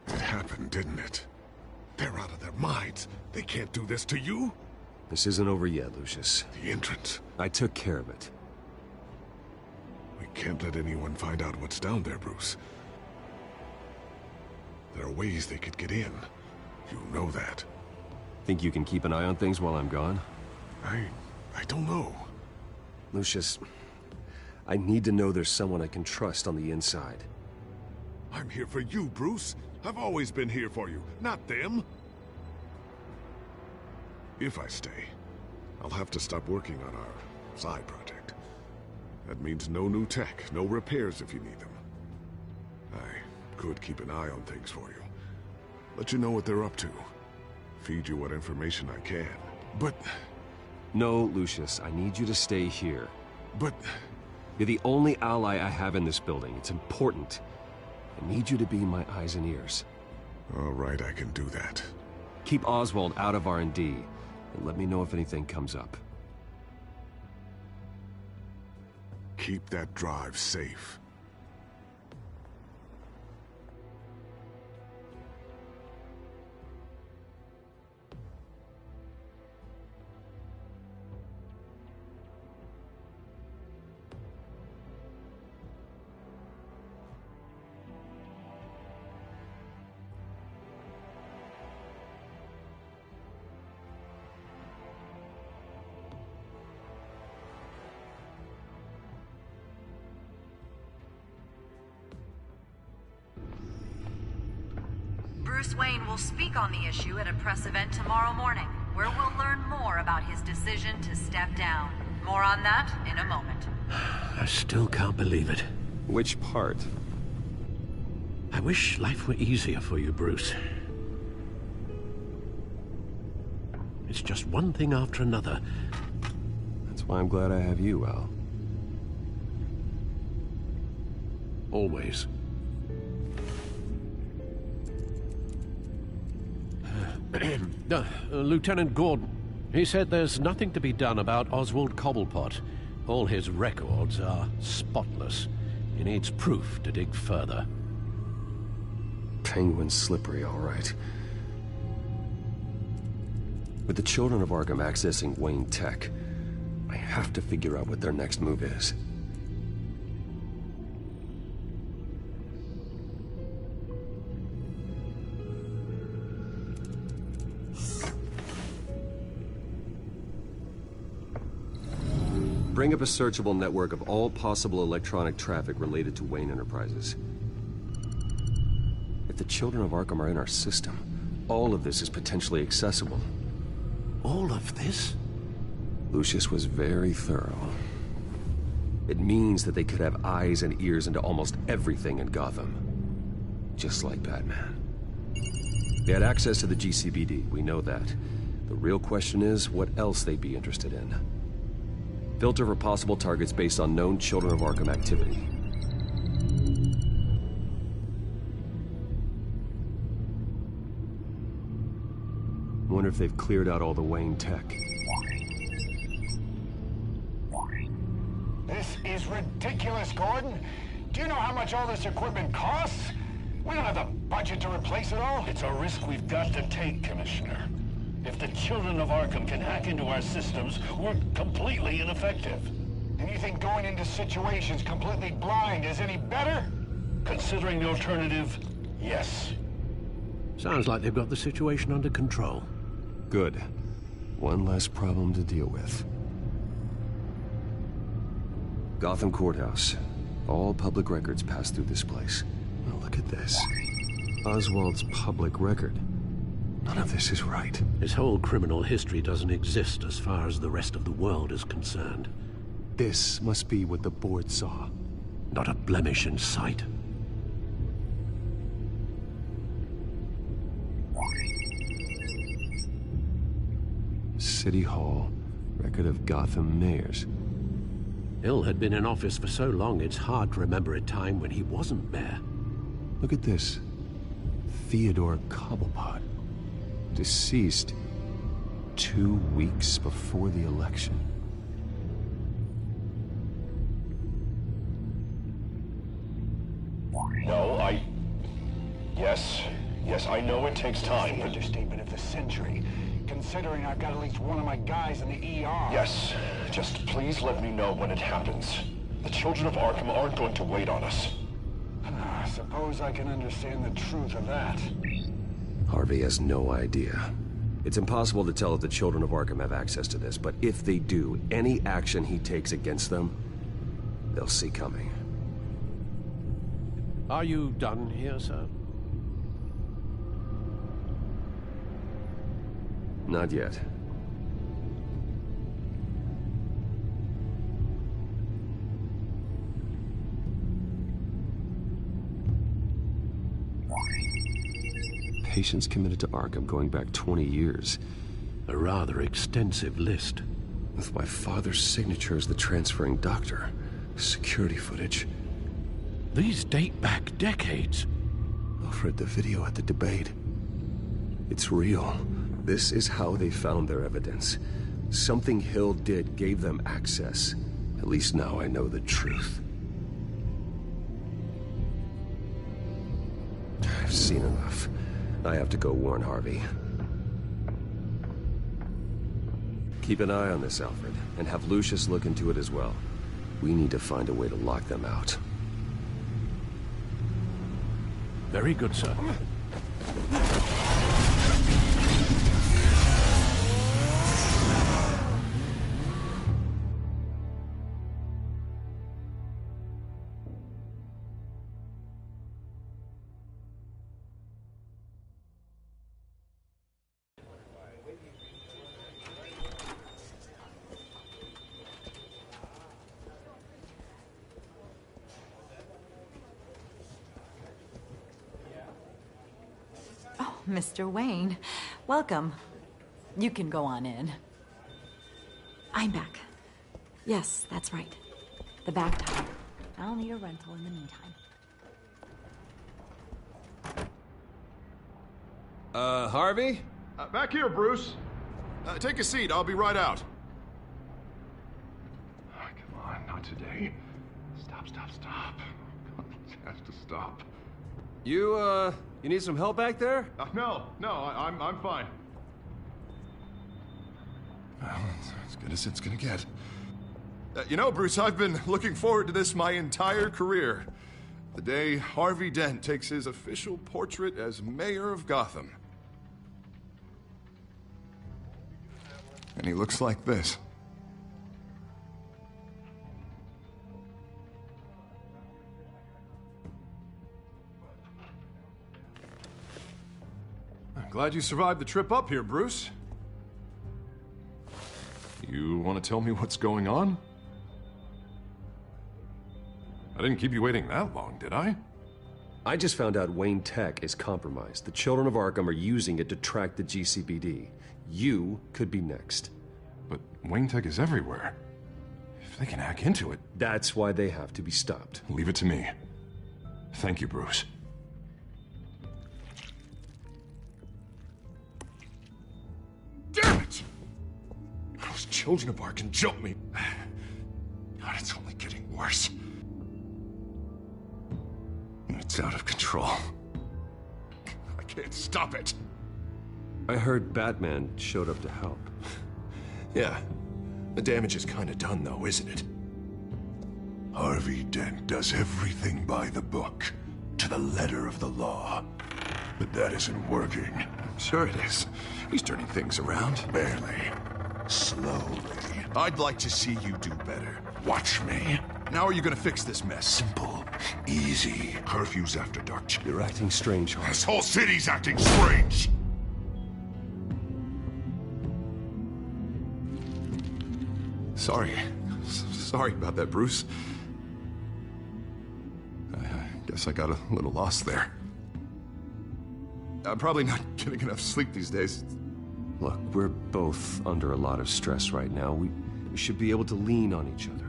Speaker 16: It happened, didn't it? They're out of their minds. They can't do this to you.
Speaker 7: This isn't over yet, Lucius.
Speaker 16: The entrance.
Speaker 7: I took care of it.
Speaker 16: We can't let anyone find out what's down there, Bruce. There are ways they could get in. You know that.
Speaker 7: Think you can keep an eye on things while I'm gone?
Speaker 16: I don't know.
Speaker 7: Lucius, I need to know there's someone I can trust on the inside.
Speaker 16: I'm here for you, Bruce. I've always been here for you, not them. If I stay, I'll have to stop working on our side project. That means no new tech, no repairs if you need them. I could keep an eye on things for you. Let you know what they're up to. Feed you what information I can. But...
Speaker 7: No, Lucius, I need you to stay here.
Speaker 16: But...
Speaker 7: You're the only ally I have in this building. It's important. I need you to be my eyes and ears.
Speaker 16: All right, I can do that.
Speaker 7: Keep Oswald out of R&D, and let me know if anything comes up.
Speaker 16: Keep that drive safe.
Speaker 10: Bruce Wayne will speak on the issue at a press event tomorrow morning, where we'll learn more about his decision to step down. More on that in a moment.
Speaker 15: I still can't believe it.
Speaker 7: Which part?
Speaker 15: I wish life were easier for you, Bruce. It's just one thing after another.
Speaker 7: That's why I'm glad I have you, Al.
Speaker 15: Always. Lieutenant Gordon, he said there's nothing to be done about Oswald Cobblepot. All his records are spotless. He needs proof to dig further.
Speaker 7: Penguin's slippery, all right. With the children of Arkham accessing Wayne Tech, I have to figure out what their next move is. Bring up a searchable network of all possible electronic traffic related to Wayne Enterprises. If the children of Arkham are in our system, all of this is potentially accessible.
Speaker 15: All of this?
Speaker 7: Lucius was very thorough. It means that they could have eyes and ears into almost everything in Gotham. Just like Batman. They had access to the GCPD, we know that. The real question is, what else they'd be interested in. Filter for possible targets based on known Children of Arkham activity. Wonder if they've cleared out all the Wayne tech.
Speaker 22: This is ridiculous, Gordon. Do you know how much all this equipment costs? We don't have the budget to replace it all.
Speaker 17: It's a risk we've got to take, Commissioner. If the Children of Arkham can hack into our systems, we're completely ineffective.
Speaker 22: And you think going into situations completely blind is any better?
Speaker 17: Considering the alternative, yes.
Speaker 15: Sounds like they've got the situation under control.
Speaker 7: Good. One less problem to deal with. Gotham Courthouse. All public records pass through this place. Now look at this. Oswald's public record. None of this is right.
Speaker 15: His whole criminal history doesn't exist as far as the rest of the world is concerned.
Speaker 7: This must be what the board saw.
Speaker 15: Not a blemish in sight.
Speaker 7: City Hall. Record of Gotham mayors.
Speaker 15: Hill had been in office for so long, it's hard to remember a time when he wasn't mayor.
Speaker 7: Look at this. Theodore Cobblepot. Deceased 2 weeks before the election.
Speaker 22: No, yes, Yes, I know it takes time. Understatement of the century. Considering I've got at least one of my guys in the ER.
Speaker 3: Yes. Just please let me know when it happens. The children of Arkham aren't going to wait on us.
Speaker 22: I suppose I can understand the truth of that.
Speaker 7: Harvey has no idea. It's impossible to tell if the children of Arkham have access to this, but if they do, any action he takes against them, they'll see coming.
Speaker 15: Are you done here, sir?
Speaker 7: Not yet. Patients committed to Arkham going back 20 years.
Speaker 15: A rather extensive list.
Speaker 7: With my father's signature as the transferring doctor. Security footage.
Speaker 15: These date back decades.
Speaker 7: I've read the video at the debate. It's real. This is how they found their evidence. Something Hill did gave them access. At least now I know the truth. I've seen enough. I have to go warn Harvey. Keep an eye on this, Alfred, and have Lucius look into it as well. We need to find a way to lock them out.
Speaker 15: Very good, sir.
Speaker 20: Mr. Wayne, welcome. You can go on in.
Speaker 4: I'm back. Yes, that's right. The back tire. I'll need a rental in the meantime.
Speaker 7: Harvey?
Speaker 19: Back here, Bruce. Take a seat. I'll be right out.
Speaker 12: Oh, come on, not today. Stop. God, this has to stop.
Speaker 7: You need some help back there?
Speaker 19: No, I'm fine. Well, it's as good as it's gonna get. You know, Bruce, I've been looking forward to this my entire career. The day Harvey Dent takes his official portrait as mayor of Gotham. And he looks like this. I'm glad you survived the trip up here, Bruce. You want to tell me what's going on? I didn't keep you waiting that long, did I?
Speaker 7: I just found out Wayne Tech is compromised. The children of Arkham are using it to track the GCPD. You could be next.
Speaker 12: But Wayne Tech is everywhere. If they can hack into it...
Speaker 7: That's why they have to be stopped.
Speaker 12: Leave it to me. Thank you, Bruce. Damn it! Those children of Arkham jumped me. God, it's only getting worse. It's out of control. I can't stop it.
Speaker 7: I heard Batman showed up to help.
Speaker 12: Yeah. The damage is kind of done, though, isn't it? Harvey Dent does everything by the book, to the letter of the law. But that isn't working. Sure it is. He's turning things around. Barely. Slowly. I'd like to see you do better. Watch me.
Speaker 19: Now are you gonna fix this mess?
Speaker 12: Simple. Easy. Curfews after dark.
Speaker 7: You're acting strange, Harvey.
Speaker 12: This whole city's acting strange!
Speaker 19: Sorry about that, Bruce. I guess I got a little lost there. I'm probably not getting enough sleep these days.
Speaker 7: Look, we're both under a lot of stress right now. We should be able to lean on each other.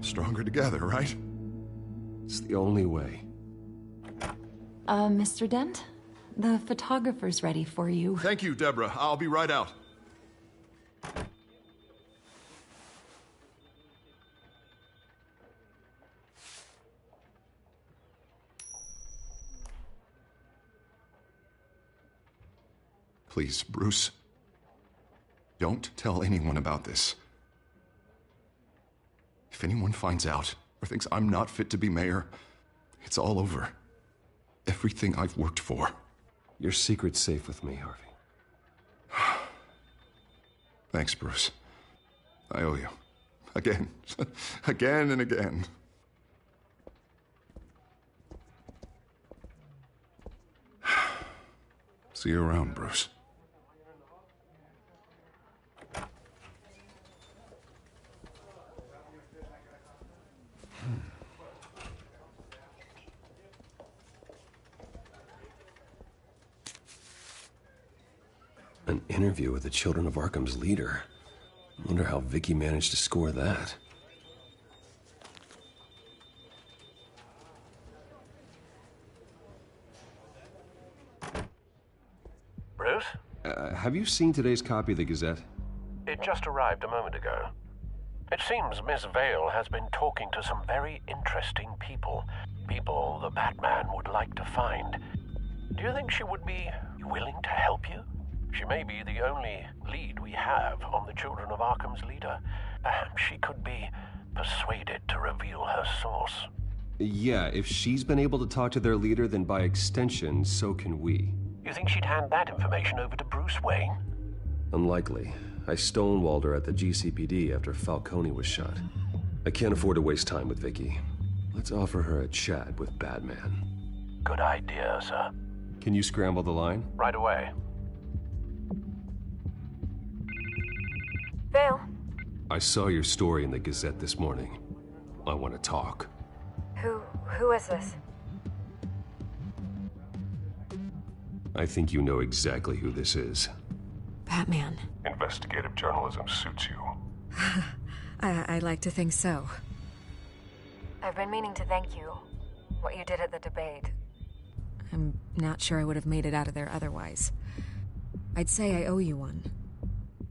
Speaker 19: Stronger together, right?
Speaker 7: It's the only way.
Speaker 4: Mr. Dent? The photographer's ready for you.
Speaker 19: Thank you, Deborah. I'll be right out. Please, Bruce. Don't tell anyone about this. If anyone finds out or thinks I'm not fit to be mayor, it's all over. Everything I've worked for.
Speaker 7: Your secret's safe with me, Harvey.
Speaker 19: Thanks, Bruce. I owe you. Again. Again and again. See you around, Bruce.
Speaker 7: An interview with the Children of Arkham's leader. Wonder how Vicky managed to score that.
Speaker 15: Bruce?
Speaker 7: Have you seen today's copy of the Gazette?
Speaker 15: It just arrived a moment ago. It seems Miss Vale has been talking to some very interesting people. People the Batman would like to find. Do you think she would be willing to help you? She may be the only lead we have on the Children of Arkham's leader. Perhaps she could be persuaded to reveal her source.
Speaker 7: Yeah, if she's been able to talk to their leader, then by extension, so can we.
Speaker 15: You think she'd hand that information over to Bruce Wayne?
Speaker 7: Unlikely. I stonewalled her at the GCPD after Falcone was shot. I can't afford to waste time with Vicky. Let's offer her a chat with Batman.
Speaker 15: Good idea, sir.
Speaker 7: Can you scramble the line?
Speaker 15: Right away.
Speaker 18: Vale.
Speaker 7: I saw your story in the Gazette this morning. I want to talk.
Speaker 18: Who is this?
Speaker 7: I think you know exactly who this is.
Speaker 4: Batman.
Speaker 1: Investigative journalism suits you.
Speaker 4: I like to think so.
Speaker 18: I've been meaning to thank you. What you did at the debate.
Speaker 4: I'm not sure I would have made it out of there otherwise. I'd say I owe you one.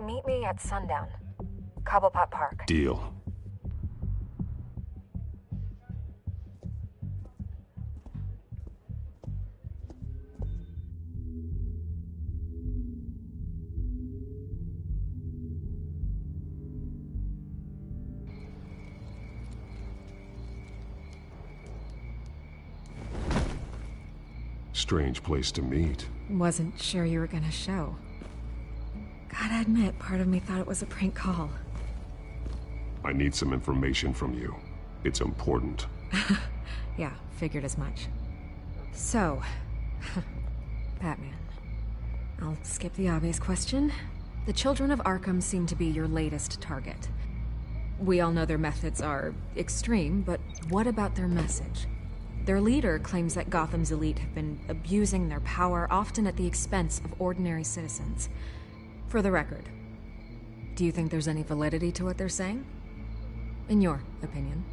Speaker 18: Meet me at sundown. Cobblepot Park.
Speaker 7: Deal.
Speaker 1: Strange place to meet.
Speaker 4: Wasn't sure you were gonna show. Gotta admit, part of me thought it was a prank call.
Speaker 1: I need some information from you. It's important.
Speaker 4: Yeah, figured as much. So, Batman. I'll skip the obvious question. The Children of Arkham seem to be your latest target. We all know their methods are extreme, but what about their message? Their leader claims that Gotham's elite have been abusing their power, often at the expense of ordinary citizens. For the record, do you think there's any validity to what they're saying? In your opinion?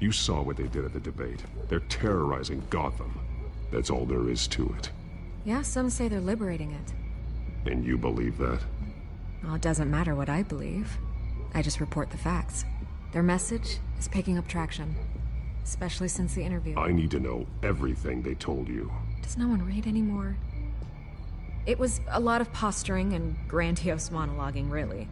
Speaker 1: You saw what they did at the debate. They're terrorizing Gotham. That's all there is to it.
Speaker 4: Yeah, some say they're liberating it.
Speaker 1: And you believe that?
Speaker 4: Well, it doesn't matter what I believe. I just report the facts. Their message is picking up traction, especially since the interview.
Speaker 1: I need to know everything they told you.
Speaker 4: Does no one read anymore? It was a lot of posturing and grandiose monologuing, really.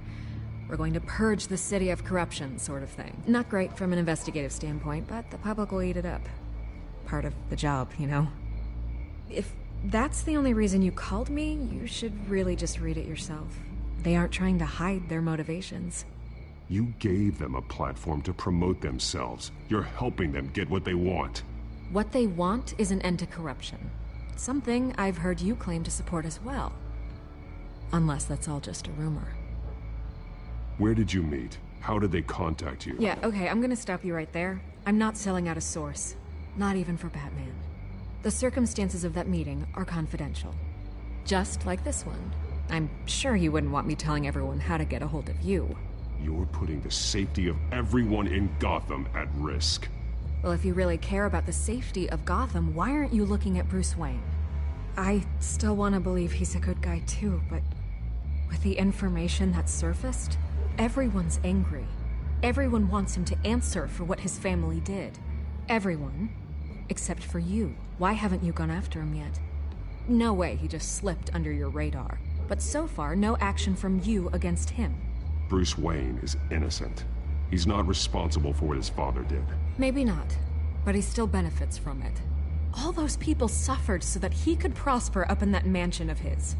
Speaker 4: We're going to purge the city of corruption, sort of thing. Not great from an investigative standpoint, but the public will eat it up. Part of the job, you know? If that's the only reason you called me, you should really just read it yourself. They aren't trying to hide their motivations.
Speaker 1: You gave them a platform to promote themselves. You're helping them get what they want.
Speaker 4: What they want is an end to corruption. Something I've heard you claim to support as well. Unless that's all just a rumor.
Speaker 1: Where did you meet? How did they contact you?
Speaker 4: Yeah, okay, I'm gonna stop you right there. I'm not selling out a source. Not even for Batman. The circumstances of that meeting are confidential. Just like this one. I'm sure you wouldn't want me telling everyone how to get a hold of you.
Speaker 1: You're putting the safety of everyone in Gotham at risk.
Speaker 4: Well, if you really care about the safety of Gotham, why aren't you looking at Bruce Wayne? I still want to believe he's a good guy too, but with the information that's surfaced, everyone's angry. Everyone wants him to answer for what his family did. Everyone, except for you. Why haven't you gone after him yet? No way he just slipped under your radar. But so far, no action from you against him.
Speaker 1: Bruce Wayne is innocent. He's not responsible for what his father did.
Speaker 4: Maybe not, but he still benefits from it. All those people suffered so that he could prosper up in that mansion of his.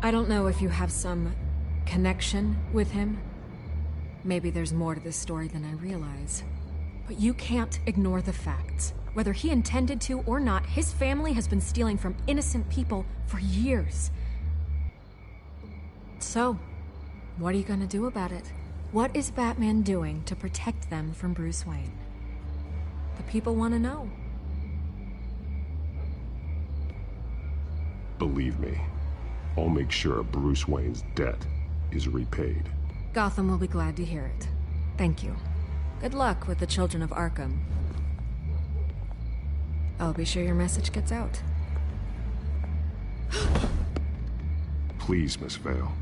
Speaker 4: I don't know if you have some connection with him. Maybe there's more to this story than I realize. But you can't ignore the facts. Whether he intended to or not, his family has been stealing from innocent people for years. So, what are you gonna do about it? What is Batman doing to protect them from Bruce Wayne? The people want to know.
Speaker 1: Believe me, I'll make sure Bruce Wayne's debt is repaid.
Speaker 4: Gotham will be glad to hear it. Thank you. Good luck with the children of Arkham. I'll be sure your message gets out.
Speaker 1: Please, Miss Vale,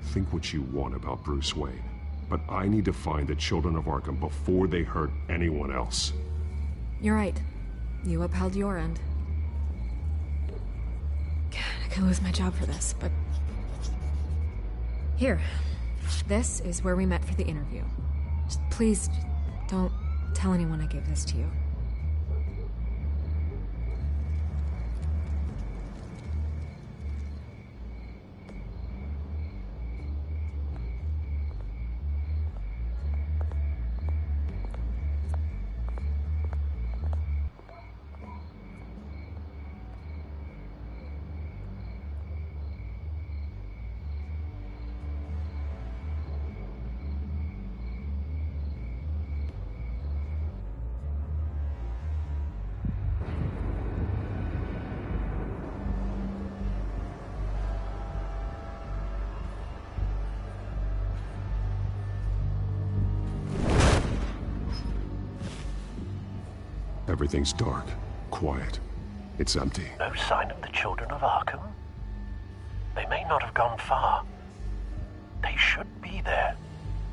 Speaker 1: think what you want about Bruce Wayne. But I need to find the children of Arkham before they hurt anyone else.
Speaker 4: You're right. You upheld your end. God, I could lose my job for this, but... Here. This is where we met for the interview. Just please, don't tell anyone I gave this to you.
Speaker 1: Everything's dark, quiet. It's empty.
Speaker 15: No sign of the children of Arkham? They may not have gone far. They should be there.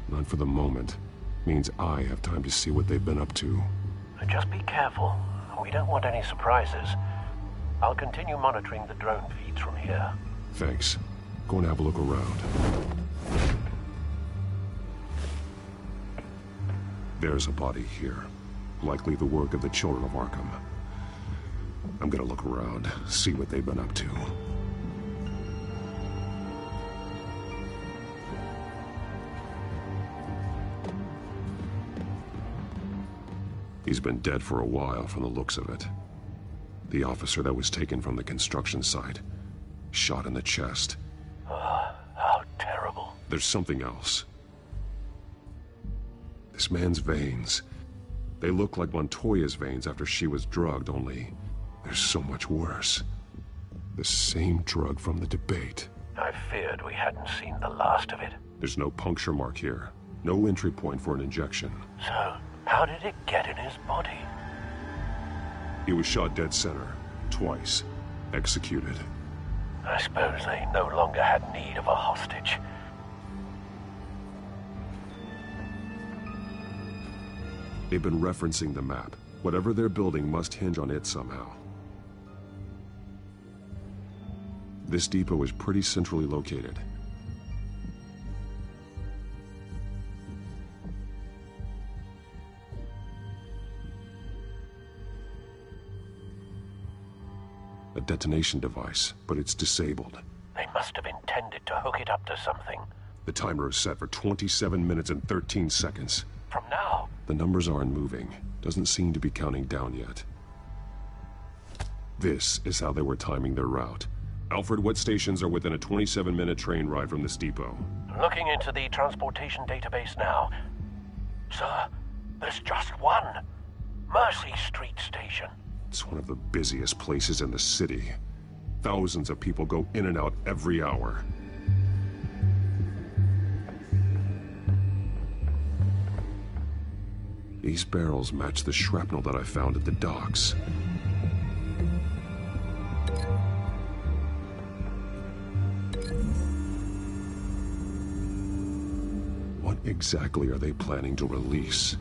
Speaker 1: Not for the moment. Means I have time to see what they've been up to.
Speaker 15: Just be careful. We don't want any surprises. I'll continue monitoring the drone feeds from here.
Speaker 1: Thanks. Go and have a look around. There's a body here. Likely the work of the children of Arkham. I'm gonna look around, see what they've been up to. He's been dead for a while from the looks of it. The officer that was taken from the construction site. Shot in the chest.
Speaker 15: How terrible.
Speaker 1: There's something else. This man's veins. They look like Montoya's veins after she was drugged, only they're so much worse. The same drug from the debate.
Speaker 15: I feared we hadn't seen the last of it.
Speaker 1: There's no puncture mark here. No entry point for an injection.
Speaker 15: So, how did it get in his body?
Speaker 1: He was shot dead center. Twice. Executed.
Speaker 15: I suppose they no longer had need of a hostage.
Speaker 1: They've been referencing the map. Whatever they're building must hinge on it somehow. This depot is pretty centrally located. A detonation device, but it's disabled.
Speaker 15: They must have intended to hook it up to something.
Speaker 1: The timer is set for 27 minutes and 13 seconds.
Speaker 15: From now?
Speaker 1: The numbers aren't moving. Doesn't seem to be counting down yet. This is how they were timing their route. Alfred, what stations are within a 27-minute train ride from this depot?
Speaker 15: Looking into the transportation database now. Sir, there's just one. Mercy Street Station.
Speaker 1: It's one of the busiest places in the city. Thousands of people go in and out every hour. These barrels match the shrapnel that I found at the docks. What exactly are they planning to release?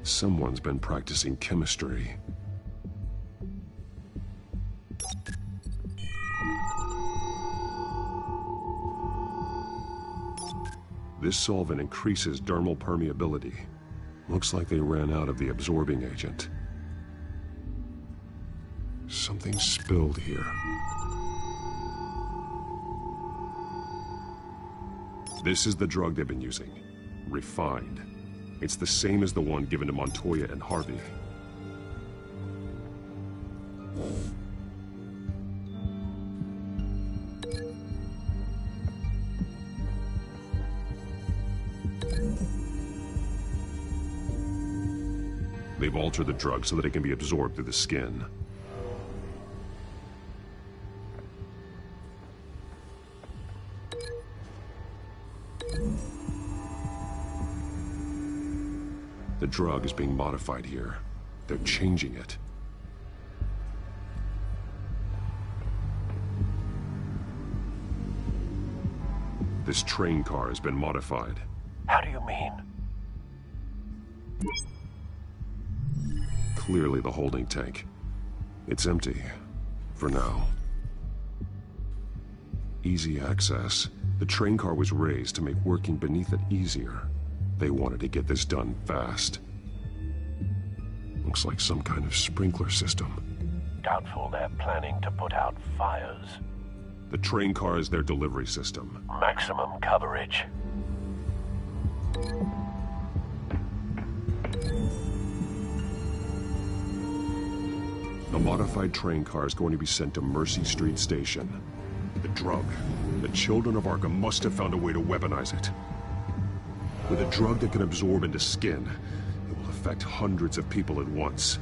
Speaker 1: Someone's been practicing chemistry. This solvent increases dermal permeability. Looks like they ran out of the absorbing agent. Something spilled here. This is the drug they've been using. Refined. It's the same as the one given to Montoya and Harvey. They've altered the drug so that it can be absorbed through the skin. The drug is being modified here. They're changing it. This train car has been modified.
Speaker 15: How do you mean?
Speaker 1: Clearly the holding tank. It's empty. For now. Easy access. The train car was raised to make working beneath it easier. They wanted to get this done fast. Looks like some kind of sprinkler system.
Speaker 15: Doubtful they're planning to put out fires.
Speaker 1: The train car is their delivery system.
Speaker 15: Maximum coverage.
Speaker 1: The modified train car is going to be sent to Mercy Street Station. The drug. The children of Arkham must have found a way to weaponize it. With a drug that can absorb into skin, it will affect hundreds of people at once.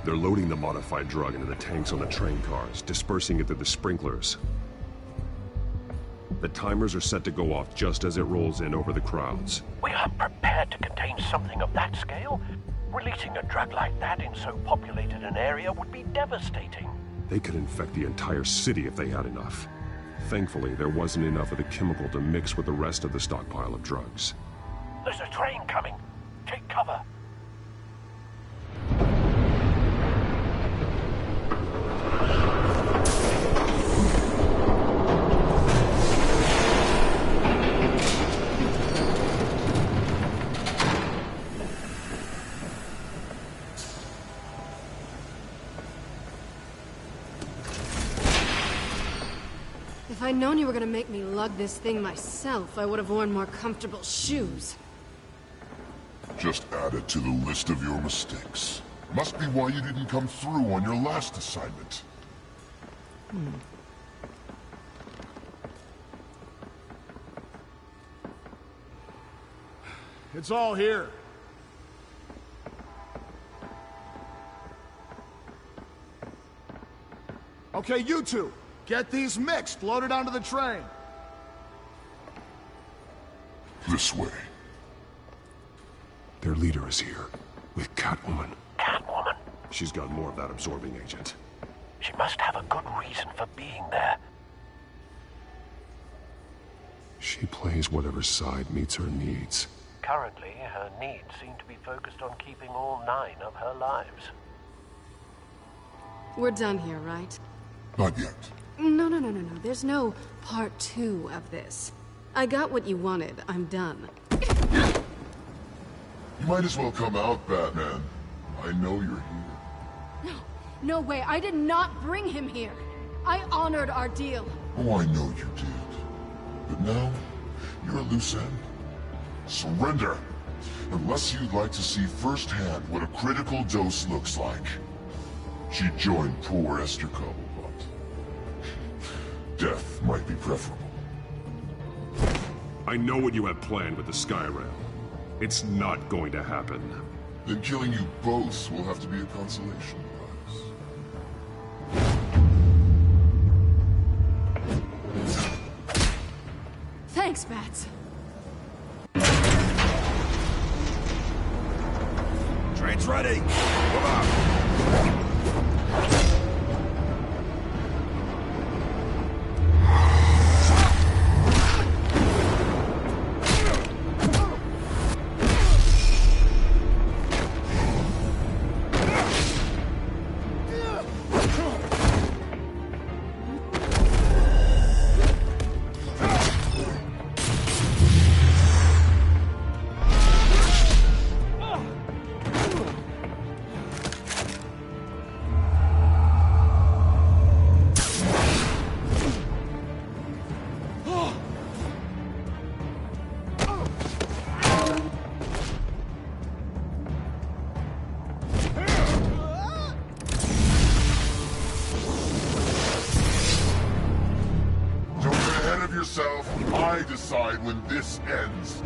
Speaker 1: They're loading the modified drug into the tanks on the train cars, dispersing it through the sprinklers. The timers are set to go off just as it rolls in over the crowds.
Speaker 15: We aren't prepared to contain something of that scale. Releasing a drug like that in so populated an area would be devastating.
Speaker 1: They could infect the entire city if they had enough. Thankfully, there wasn't enough of the chemical to mix with the rest of the stockpile of drugs.
Speaker 15: There's a train coming. Take cover.
Speaker 6: If I'd known you were gonna make me lug this thing myself, I would have worn more comfortable shoes.
Speaker 14: Just add it to the list of your mistakes. Must be why you didn't come through on your last assignment.
Speaker 23: It's all here. Okay, you two. Get these mixed, loaded onto the train.
Speaker 14: This way.
Speaker 1: Their leader is here, with Catwoman.
Speaker 15: Catwoman?
Speaker 1: She's got more of that absorbing agent.
Speaker 15: She must have a good reason for being there.
Speaker 1: She plays whatever side meets her needs.
Speaker 15: Currently, her needs seem to be focused on keeping all 9 of her lives.
Speaker 6: We're done here, right?
Speaker 14: Not yet.
Speaker 6: No. There's no part 2 of this. I got what you wanted. I'm done.
Speaker 14: You might as well come out, Batman. I know you're here.
Speaker 6: No way. I did not bring him here. I honored our deal.
Speaker 14: Oh, I know you did. But now, you're a loose end. Surrender! Unless you'd like to see firsthand what a critical dose looks like. She joined poor Esther Cobblepot. Death might be preferable.
Speaker 1: I know what you have planned with the Skyrim. It's not going to happen.
Speaker 14: Then killing you both will have to be a consolation prize.
Speaker 6: Thanks, Bats.
Speaker 19: Train's ready! Come on!
Speaker 14: when this ends.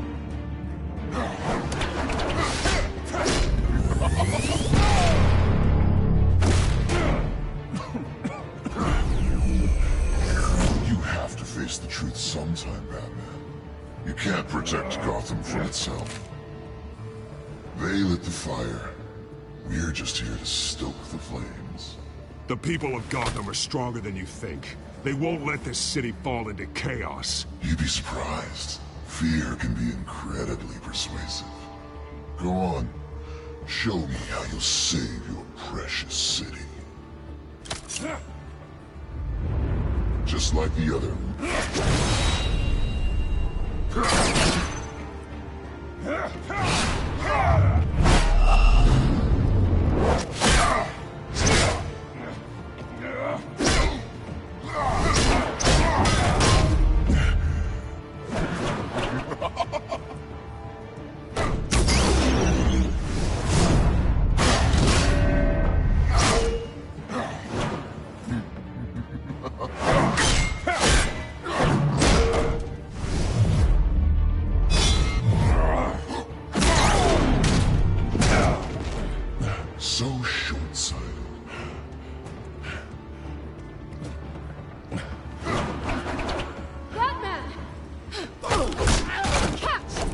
Speaker 14: You have to face the truth sometime, Batman. You can't protect Gotham from itself. They lit the fire. We're just here to stoke the flames.
Speaker 1: The people of Gotham are stronger than you think. They won't let this city fall into chaos.
Speaker 14: You'd be surprised. Fear can be incredibly persuasive. Go on. Show me how you'll save your precious city. Just like the other. So short-sighted.
Speaker 6: Batman! Catch!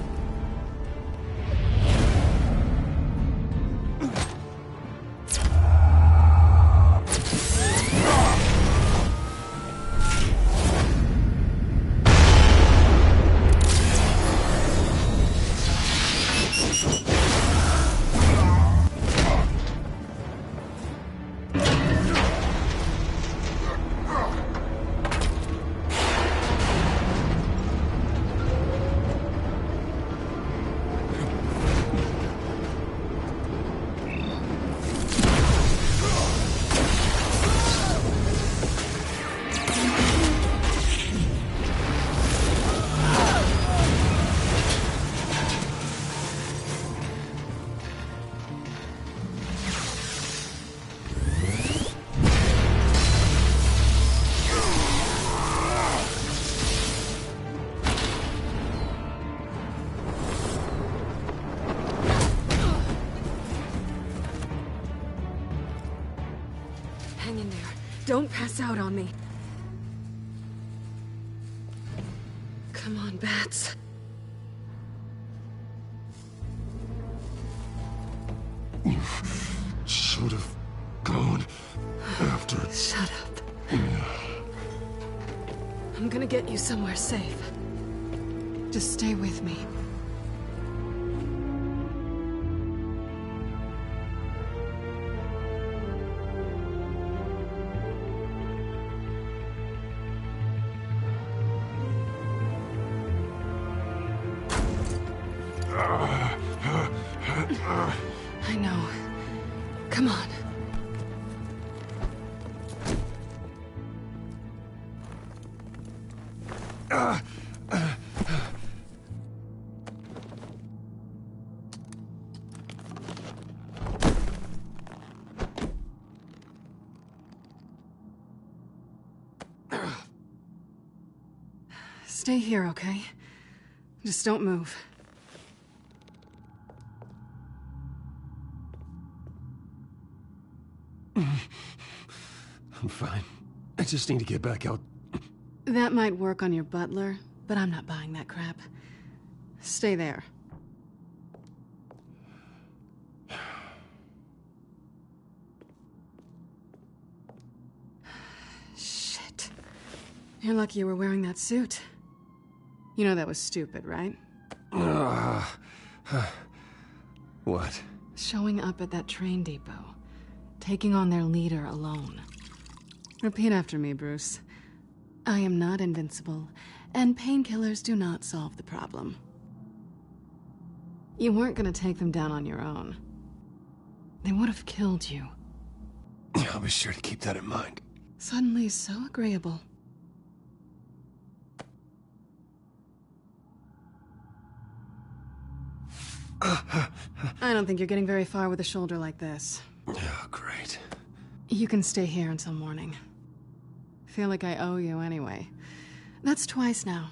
Speaker 6: Hang in there. Don't pass out on me. Come on, Bats.
Speaker 1: You should have gone after...
Speaker 6: Shut up. I'm gonna get you somewhere safe. Just stay with me. I know. Come on. Stay here, okay? Just don't move.
Speaker 7: I'm fine. I just need to get back out.
Speaker 6: That might work on your butler, but I'm not buying that crap. Stay there. Shit. You're lucky you were wearing that suit. You know that was stupid, right?
Speaker 7: What?
Speaker 6: Showing up at that train depot. Taking on their leader alone. Repeat after me, Bruce. I am not invincible, and painkillers do not solve the problem. You weren't gonna take them down on your own. They would have killed you.
Speaker 7: I'll be sure to keep that in mind.
Speaker 6: Suddenly so agreeable. I don't think you're getting very far with a shoulder like this.
Speaker 7: Oh, great.
Speaker 6: You can stay here until morning. Feel like I owe you anyway. That's twice now.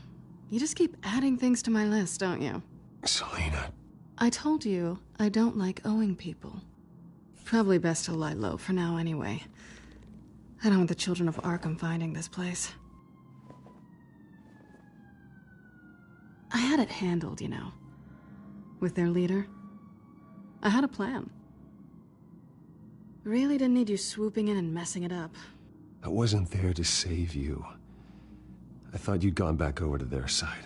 Speaker 6: You just keep adding things to my list, don't you?
Speaker 7: Selina.
Speaker 6: I told you I don't like owing people. Probably best to lie low for now anyway. I don't want the children of Arkham finding this place. I had it handled, you know. With their leader. I had a plan. Really didn't need you swooping in and messing it up.
Speaker 7: I wasn't there to save you. I thought you'd gone back over to their side.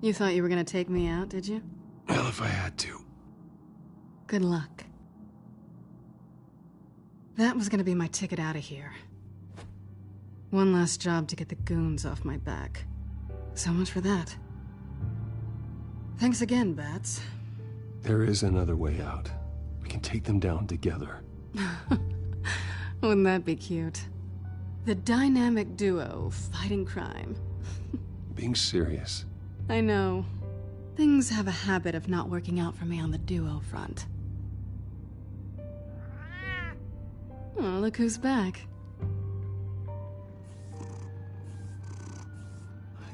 Speaker 6: You thought you were gonna take me out, did you?
Speaker 7: Well, if I had to.
Speaker 6: Good luck. That was gonna be my ticket out of here. One last job to get the goons off my back. So much for that. Thanks again, Bats.
Speaker 7: There is another way out. We can take them down together.
Speaker 6: Wouldn't that be cute? The dynamic duo fighting crime.
Speaker 7: Being serious.
Speaker 6: I know. Things have a habit of not working out for me on the duo front. Oh, look who's back.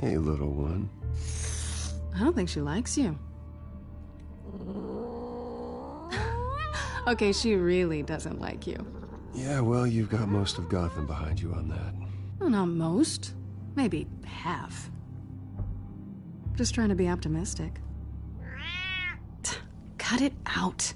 Speaker 7: Hey, little one.
Speaker 6: I don't think she likes you. Okay, she really doesn't like you.
Speaker 7: Yeah, well, you've got most of Gotham behind you on that.
Speaker 6: Well, not most. Maybe half. Just trying to be optimistic. Cut it out.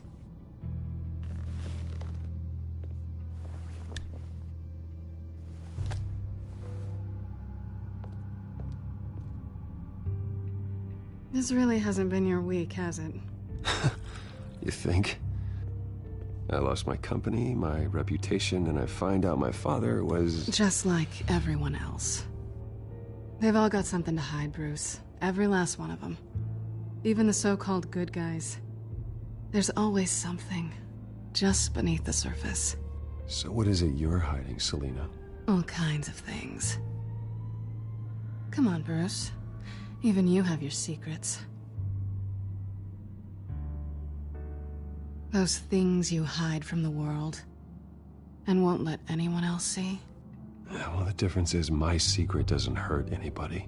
Speaker 6: This really hasn't been your week, has it?
Speaker 7: You think? I lost my company, my reputation, and I find out my father was...
Speaker 6: Just like everyone else. They've all got something to hide, Bruce. Every last one of them. Even the so-called good guys. There's always something, just beneath the surface.
Speaker 7: So what is it you're hiding, Selina?
Speaker 6: All kinds of things. Come on, Bruce. Even you have your secrets. Those things you hide from the world and won't let anyone else see.
Speaker 7: Yeah, well, the difference is my secret doesn't hurt anybody.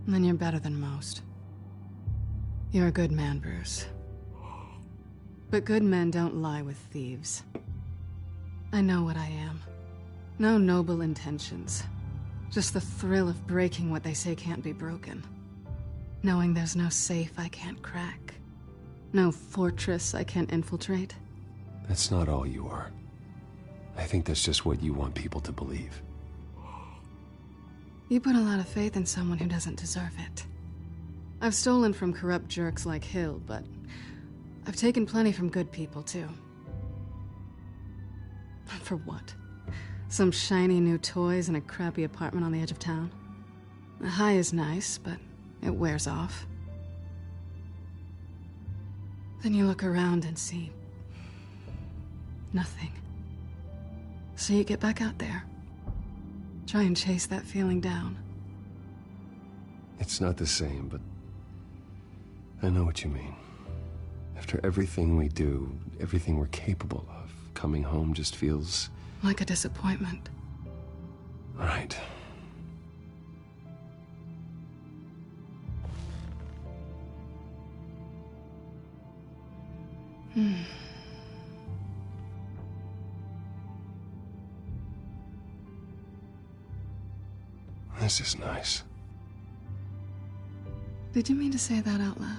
Speaker 6: Then you're better than most. You're a good man, Bruce. But good men don't lie with thieves. I know what I am. No noble intentions. Just the thrill of breaking what they say can't be broken. Knowing there's no safe I can't crack. No fortress I can't infiltrate.
Speaker 7: That's not all you are. I think that's just what you want people to believe.
Speaker 6: You put a lot of faith in someone who doesn't deserve it. I've stolen from corrupt jerks like Hill, but I've taken plenty from good people, too. For what? Some shiny new toys and a crappy apartment on the edge of town? The high is nice, but it wears off. Then you look around and see nothing. So you get back out there. Try and chase that feeling down.
Speaker 7: It's not the same, but I know what you mean. After everything we do, everything we're capable of, coming home just feels...
Speaker 6: like a disappointment.
Speaker 7: Right. This is nice.
Speaker 6: Did you mean to say that out loud?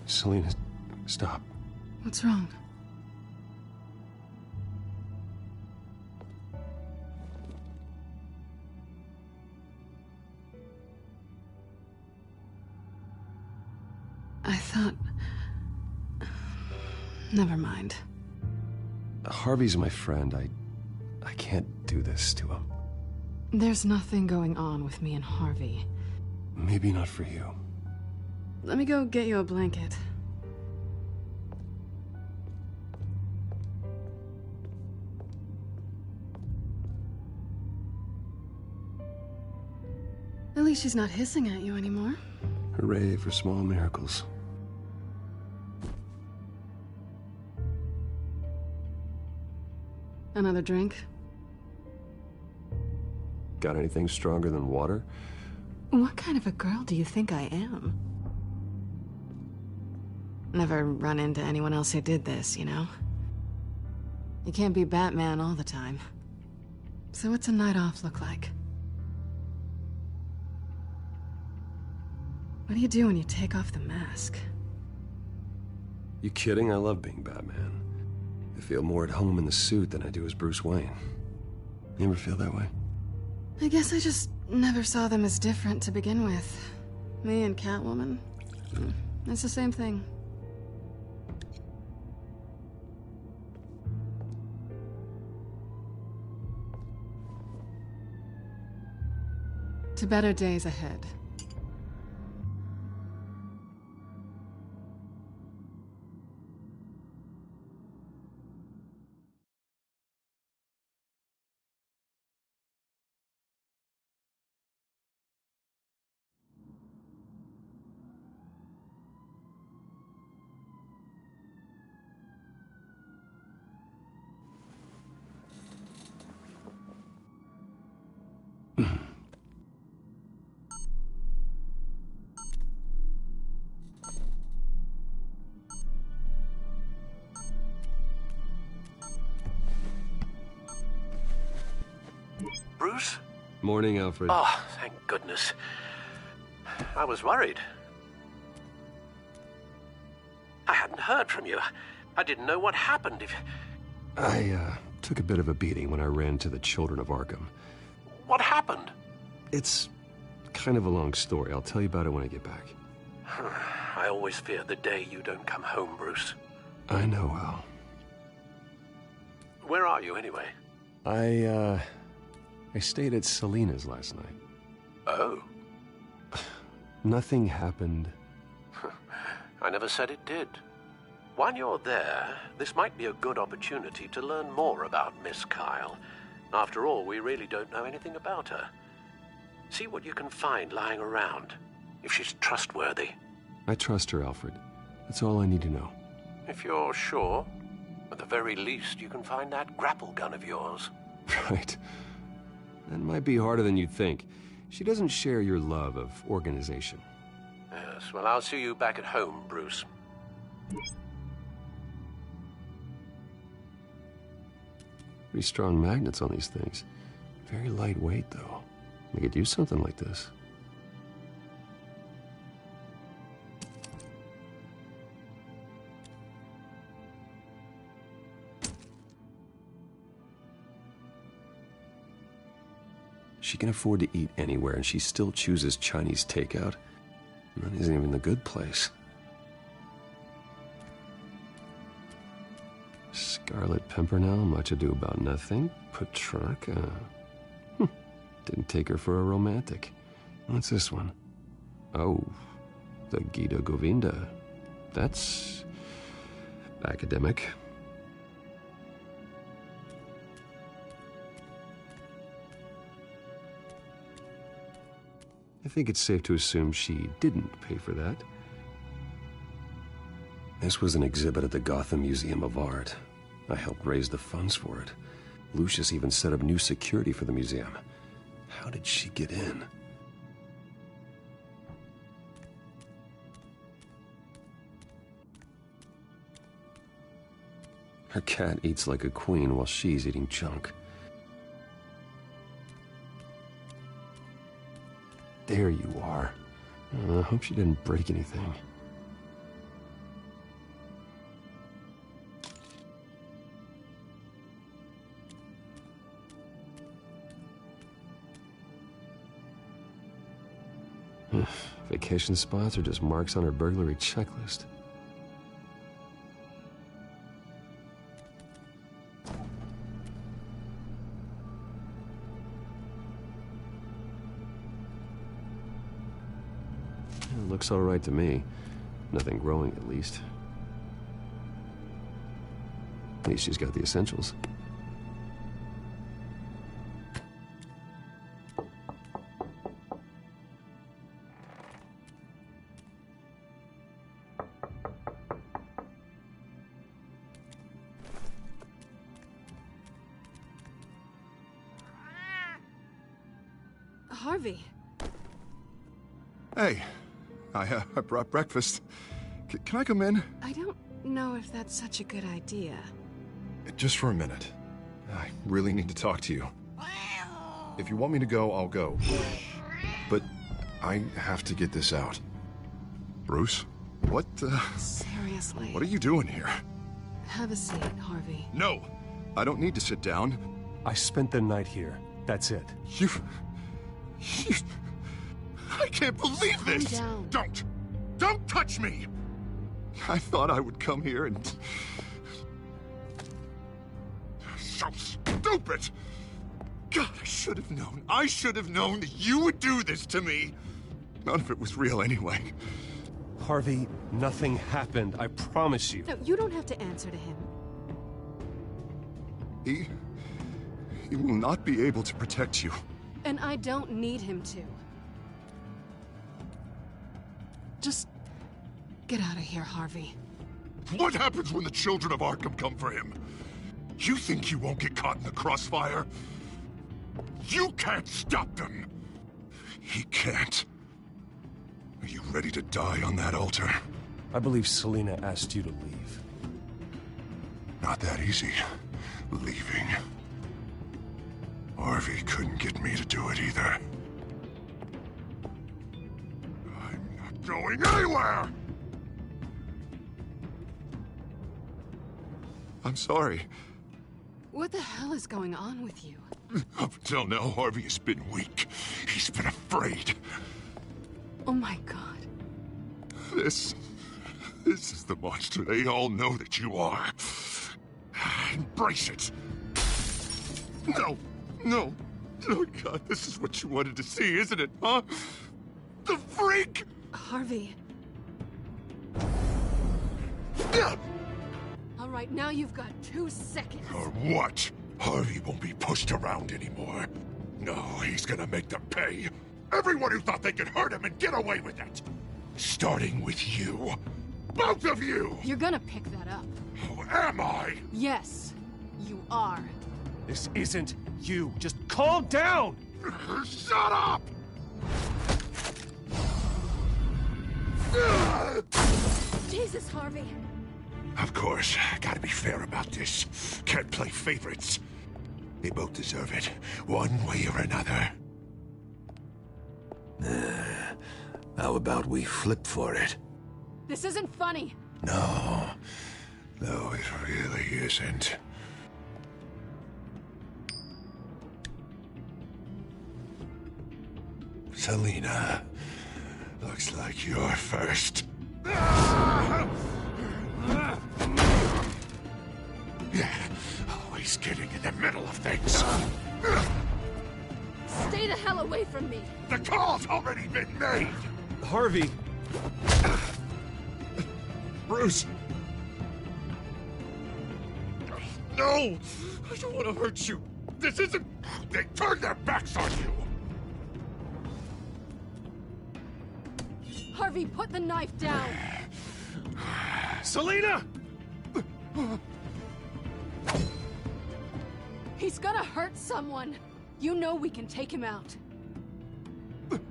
Speaker 7: Selina, stop.
Speaker 6: What's wrong? I thought... Never mind.
Speaker 7: Harvey's my friend. I can't do this to him.
Speaker 6: There's nothing going on with me and Harvey.
Speaker 7: Maybe not for you.
Speaker 6: Let me go get you a blanket. least she's not hissing at you anymore.
Speaker 7: Hooray for small miracles.
Speaker 6: Another drink?
Speaker 7: Got anything stronger than water?
Speaker 6: What kind of a girl do you think I am? Never run into anyone else who did this, you know? You can't be Batman all the time. So what's a night off look like? What do you do when you take off the mask?
Speaker 7: You kidding? I love being Batman. I feel more at home in the suit than I do as Bruce Wayne. You ever feel that way?
Speaker 6: I guess I just never saw them as different to begin with. Me and Catwoman. It's the same thing. To better days ahead.
Speaker 15: Bruce?
Speaker 7: Morning, Alfred.
Speaker 15: Oh, thank goodness. I was worried. I hadn't heard from you. I didn't know what happened.
Speaker 7: I took a bit of a beating when I ran to the Children of Arkham.
Speaker 15: What happened?
Speaker 7: It's kind of a long story. I'll tell you about it when I get back.
Speaker 15: I always fear the day you don't come home, Bruce.
Speaker 7: I know, Al.
Speaker 15: Where are you, anyway?
Speaker 7: I stayed at Selina's last night.
Speaker 15: Oh.
Speaker 7: Nothing happened.
Speaker 15: I never said it did. While you're there, this might be a good opportunity to learn more about Miss Kyle. After all, we really don't know anything about her. See what you can find lying around, if she's trustworthy.
Speaker 7: I trust her, Alfred. That's all I need to know.
Speaker 15: If you're sure, at the very least, you can find that grapple gun of yours.
Speaker 7: Right. That might be harder than you'd think. She doesn't share your love of organization.
Speaker 15: Yes, well, I'll see you back at home, Bruce.
Speaker 7: Pretty strong magnets on these things. Very lightweight, though. I could use something like this. She can afford to eat anywhere, and she still chooses Chinese takeout. That isn't even the good place. Scarlet Pimpernel, much ado about nothing. Petrarca. Didn't take her for a romantic. What's this one? Oh, the Gita Govinda. That's academic. I think it's safe to assume she didn't pay for that. This was an exhibit at the Gotham Museum of Art. I helped raise the funds for it. Lucius even set up new security for the museum. How did she get in? Her cat eats like a queen while she's eating junk. There you are. I hope she didn't break anything. Vacation spots are just marks on her burglary checklist. It looks all right to me. Nothing growing, at least. At least she's got the essentials.
Speaker 6: Harvey.
Speaker 19: Hey, I brought breakfast. Can I come in?
Speaker 6: I don't know if that's such a good idea.
Speaker 19: Just for a minute. I really need to talk to you. If you want me to go, I'll go. But I have to get this out. Bruce? What,
Speaker 6: Seriously.
Speaker 19: What are you doing here?
Speaker 6: Have a seat, Harvey.
Speaker 19: No! I don't need to sit down.
Speaker 7: I spent the night here. That's it.
Speaker 19: You... I can't believe this!
Speaker 6: Calm down.
Speaker 19: Don't touch me! I thought I would come here and... So stupid! God, I should have known. I should have known that you would do this to me. None of it was real anyway.
Speaker 7: Harvey, nothing happened. I promise you.
Speaker 6: No, you don't have to answer to him.
Speaker 19: He will not be able to protect you.
Speaker 6: And I don't need him to. Just get out of here, Harvey.
Speaker 12: What happens when the children of Arkham come for him? You think you won't get caught in the crossfire? You can't stop them! He can't. Are you ready to die on that altar?
Speaker 7: I believe Selina asked you to leave.
Speaker 12: Not that easy. Leaving. Harvey couldn't get me to do it either. I'm not going anywhere!
Speaker 19: I'm sorry.
Speaker 6: What the hell is going on with you?
Speaker 12: Up until now, Harvey has been weak. He's been afraid.
Speaker 6: Oh my God.
Speaker 12: This is the monster they all know that you are. Embrace it. No. Oh God, this is what you wanted to see, isn't it, huh? The freak!
Speaker 6: Harvey. All right, now you've got 2 seconds.
Speaker 12: Or what? Harvey won't be pushed around anymore. No, he's gonna make them pay. Everyone who thought they could hurt him and get away with it. Starting with you. Both of you!
Speaker 6: You're gonna pick that up.
Speaker 12: Who am I?
Speaker 6: Yes, you are.
Speaker 7: This isn't you. Just calm down!
Speaker 12: Shut up!
Speaker 6: Jesus, Harvey.
Speaker 12: Of course, gotta be fair about this. Can't play favorites. They both deserve it, one way or another. How about we flip for it?
Speaker 6: This isn't funny.
Speaker 12: No, it really isn't. Selina, looks like you're first. Yeah, always getting in the middle of things.
Speaker 6: Stay the hell away from me.
Speaker 12: The call's already been made.
Speaker 7: Harvey.
Speaker 19: Bruce. No! I don't want to hurt you.
Speaker 12: This isn't... They turned their backs on you.
Speaker 6: Harvey, put the knife down.
Speaker 7: Selina!
Speaker 6: He's gonna hurt someone. You know we can take him out.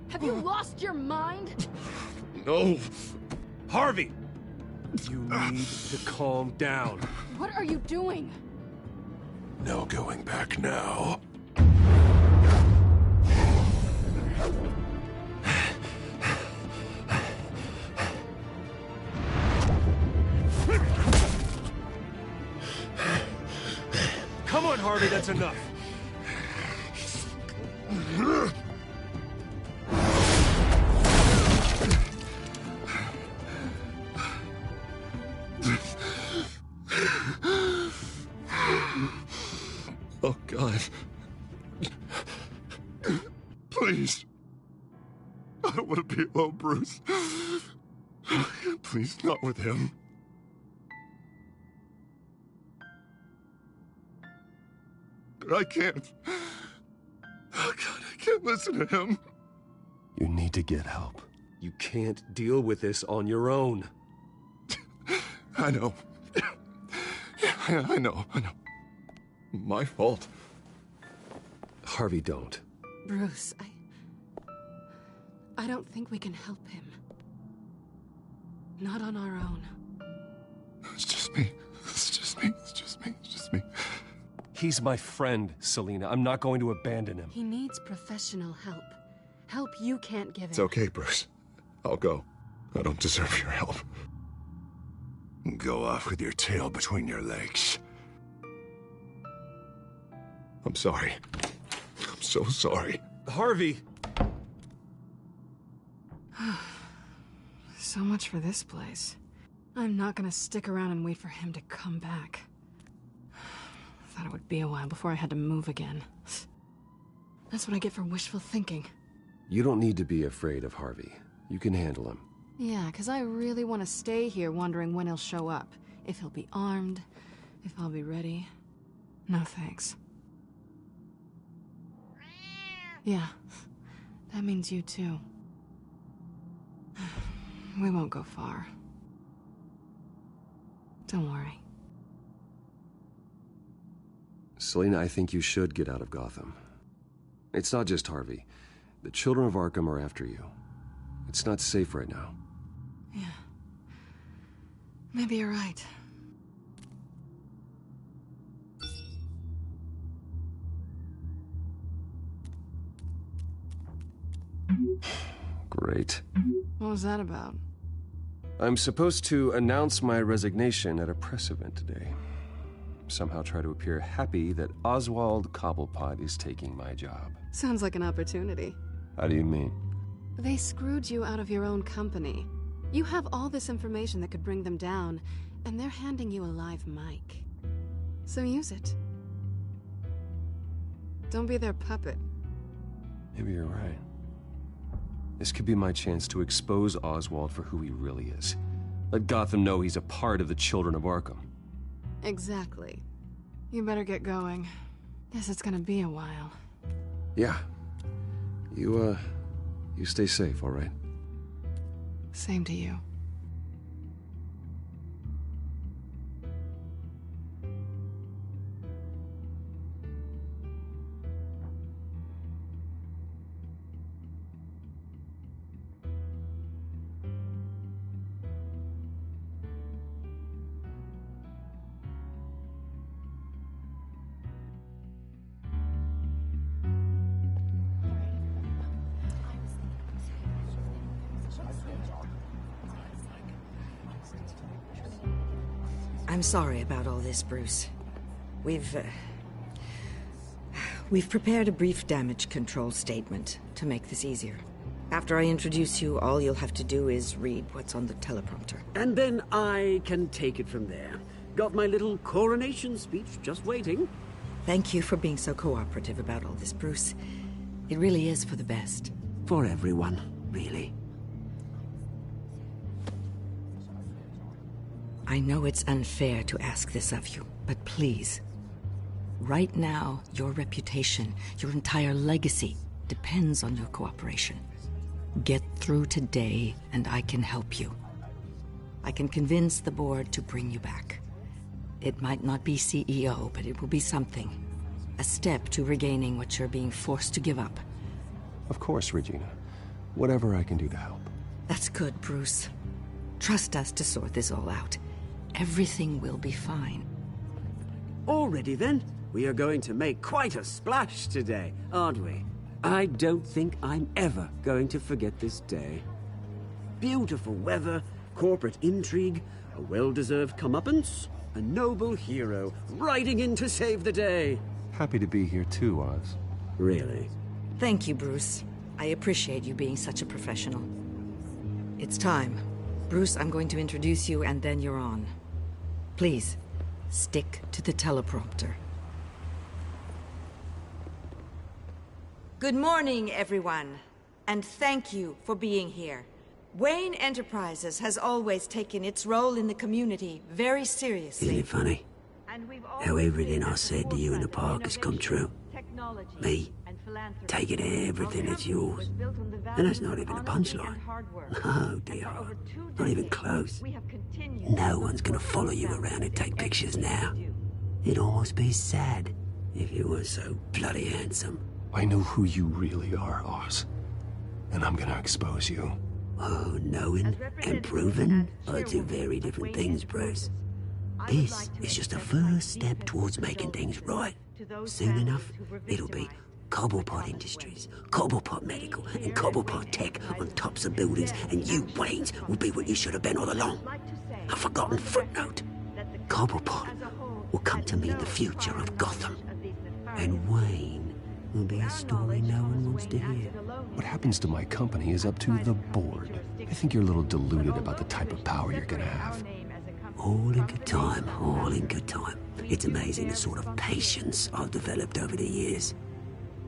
Speaker 6: Have you lost your mind?
Speaker 19: No.
Speaker 7: Harvey! You need to calm down.
Speaker 6: What are you doing?
Speaker 12: No going back now.
Speaker 7: Come on, Harvey, that's enough.
Speaker 19: Oh, God. Please. I don't want to be alone, Bruce. Please, not with him. But I can't. Oh, God, I can't listen to him.
Speaker 7: You need to get help. You can't deal with this on your own.
Speaker 19: I know. Yeah, I know. My fault.
Speaker 7: Harvey, don't.
Speaker 6: Bruce, I don't think we can help him. Not on our own.
Speaker 19: It's just me. It's just me. It's just me. It's just me.
Speaker 7: He's my friend, Selina. I'm not going to abandon him.
Speaker 6: He needs professional help. Help you can't give him.
Speaker 19: It's okay, Bruce. I'll go. I don't deserve your help. Go off with your tail between your legs. I'm sorry. I'm so sorry.
Speaker 7: Harvey!
Speaker 6: So much for this place. I'm not gonna stick around and wait for him to come back. Thought it would be a while before I had to move again. That's what I get for wishful thinking.
Speaker 7: You don't need to be afraid of Harvey. You can handle him.
Speaker 6: Yeah, because I really want to stay here wondering when he'll show up. If he'll be armed, if I'll be ready. No thanks. Yeah, that means you too. We won't go far. Don't worry.
Speaker 7: Selina, I think you should get out of Gotham. It's not just Harvey. The children of Arkham are after you. It's not safe right now.
Speaker 6: Yeah. Maybe you're right.
Speaker 7: Great.
Speaker 6: What was that about?
Speaker 7: I'm supposed to announce my resignation at a press event today. Somehow try to appear happy that Oswald Cobblepot is taking my job.
Speaker 6: Sounds like an opportunity.
Speaker 7: How do you mean?
Speaker 6: They screwed you out of your own company. You have all this information that could bring them down, and they're handing you a live mic. So use it. Don't be their puppet.
Speaker 7: Maybe you're right. This could be my chance to expose Oswald for who he really is. Let Gotham know he's a part of the Children of Arkham.
Speaker 6: Exactly. You better get going. Guess it's gonna be a while.
Speaker 7: Yeah. You stay safe, all right?
Speaker 6: Same to you.
Speaker 21: I'm sorry about all this, Bruce. We've prepared a brief damage control statement to make this easier. After I introduce you, all you'll have to do is read what's on the teleprompter.
Speaker 5: And then I can take it from there. Got my little coronation speech just waiting.
Speaker 21: Thank you for being so cooperative about all this, Bruce. It really is for the best.
Speaker 5: For everyone, really.
Speaker 21: I know it's unfair to ask this of you, but please. Right now, your reputation, your entire legacy, depends on your cooperation. Get through today, and I can help you. I can convince the board to bring you back. It might not be CEO, but it will be something. A step to regaining what you're being forced to give up.
Speaker 7: Of course, Regina. Whatever I can do to help.
Speaker 21: That's good, Bruce. Trust us to sort this all out. Everything will be fine.
Speaker 5: Already then, we are going to make quite a splash today, aren't we? I don't think I'm ever going to forget this day. Beautiful weather, corporate intrigue, a well-deserved comeuppance, a noble hero riding in to save the day.
Speaker 7: Happy to be here too, Oz.
Speaker 5: Really?
Speaker 21: Thank you, Bruce. I appreciate you being such a professional. It's time. Bruce, I'm going to introduce you and then you're on. Please, stick to the teleprompter. Good morning, everyone, and thank you for being here. Wayne Enterprises has always taken its role in the community very seriously.
Speaker 5: Isn't it funny? How everything I said to you in the park has come true. Me, taking everything that's yours. And that's not even a punchline. No, dear. Not even close. No one's gonna follow you around and take pictures now. It'd almost be sad if you were so bloody handsome.
Speaker 7: I know who you really are, Oz. and I'm gonna expose you.
Speaker 5: Oh, knowing and proving are two very different things, Bruce. This is just a first step towards making things right. Soon enough, it'll be Cobblepot Industries, Cobblepot Medical, and Cobblepot Tech on tops of buildings, and you, Waynes, will be what you should have been all along. A forgotten footnote. Cobblepot will come to mean the future of Gotham. And Wayne will be a story no one wants to hear.
Speaker 7: What happens to my company is up to the board. I think you're a little deluded about the type of power you're gonna have.
Speaker 5: All in good time, all in good time. It's amazing the sort of patience I've developed over the years.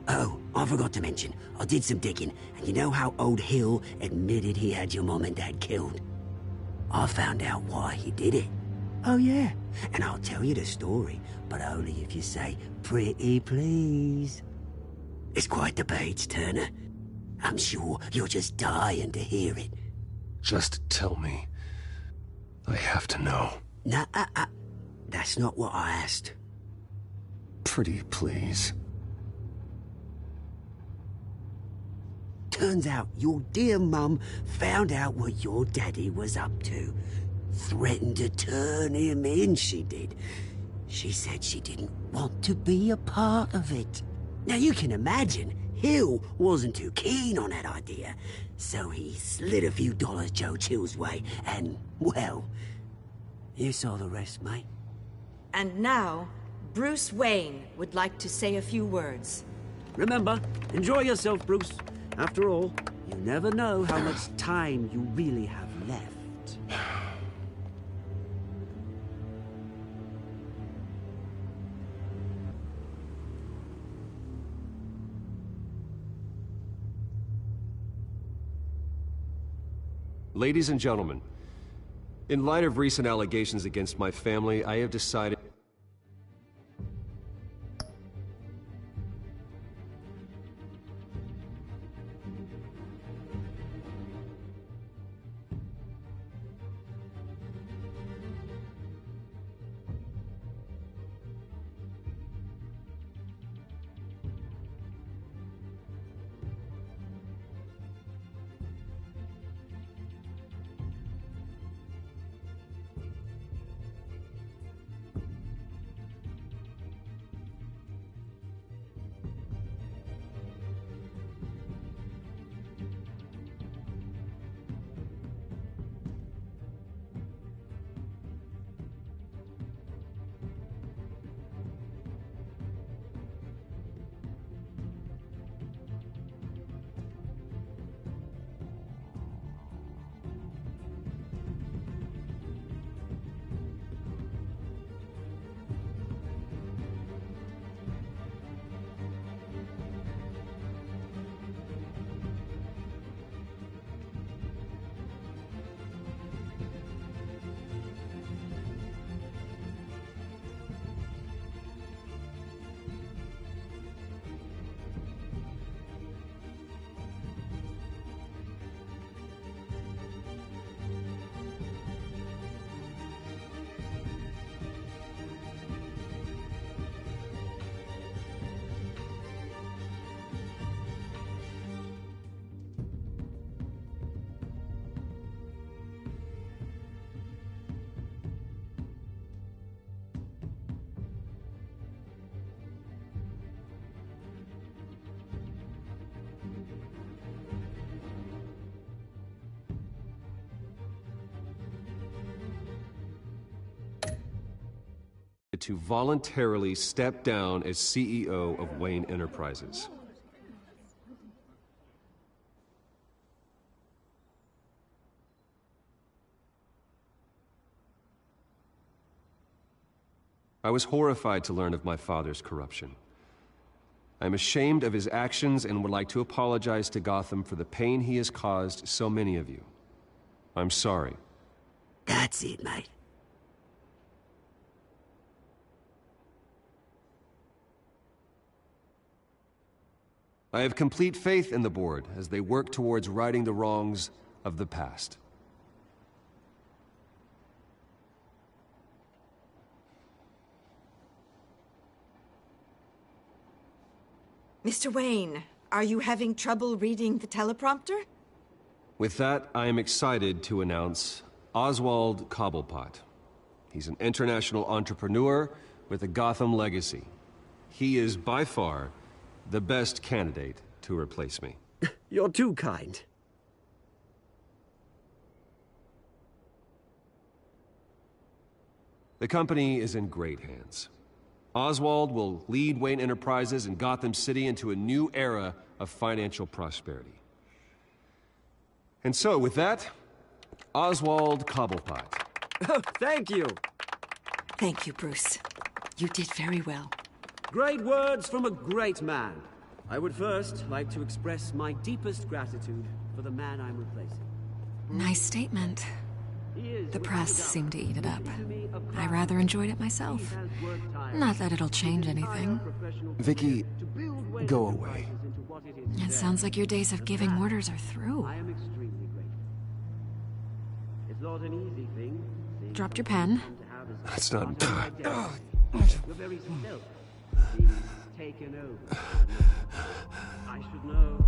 Speaker 5: Oh, I forgot to mention, I did some digging, and you know how old Hill admitted he had your mom and dad killed? I found out why he did it. Oh yeah, and I'll tell you the story, but only if you say, pretty please. It's quite the page, Turner. I'm sure you're just dying to hear it.
Speaker 7: Just tell me. I have to know.
Speaker 5: Nah, that's not what I asked.
Speaker 7: Pretty please.
Speaker 5: Turns out your dear mum found out what your daddy was up to. Threatened to turn him in, she did. She said she didn't want to be a part of it. Now you can imagine, Hill wasn't too keen on that idea. So he slid a few dollars Joe Chill's way, and, well, you saw the rest, mate.
Speaker 21: And now, Bruce Wayne would like to say a few words.
Speaker 5: Remember, enjoy yourself, Bruce. After all, you never know how much time you really have left.
Speaker 7: Ladies and gentlemen, in light of recent allegations against my family, I have decided... to voluntarily step down as CEO of Wayne Enterprises. I was horrified to learn of my father's corruption. I'm ashamed of his actions and would like to apologize to Gotham for the pain he has caused so many of you. I'm sorry.
Speaker 5: That's it, mate.
Speaker 7: I have complete faith in the board as they work towards righting the wrongs of the past.
Speaker 21: Mr. Wayne, Are you having trouble reading the teleprompter?
Speaker 7: With that, I am excited to announce Oswald Cobblepot. He's an international entrepreneur with a Gotham legacy. He is by far the best candidate to replace me.
Speaker 5: You're too kind.
Speaker 7: The company is in great hands. Oswald will lead Wayne Enterprises and Gotham City into a new era of financial prosperity. And so, with that, Oswald Cobblepot.
Speaker 5: Oh, thank you.
Speaker 21: Thank you, Bruce. You did very well.
Speaker 5: Great words from a great man. I would first like to express my deepest gratitude for the man I'm replacing.
Speaker 4: Nice statement. The press seemed to eat it up. I rather enjoyed it myself. Not that it'll change anything.
Speaker 7: Vicky, go away.
Speaker 4: It sounds like your days of giving orders are through.
Speaker 5: I am extremely grateful. It's not an easy thing.
Speaker 4: Dropped your pen.
Speaker 7: That's not...
Speaker 5: Your very self being taken over. I should know.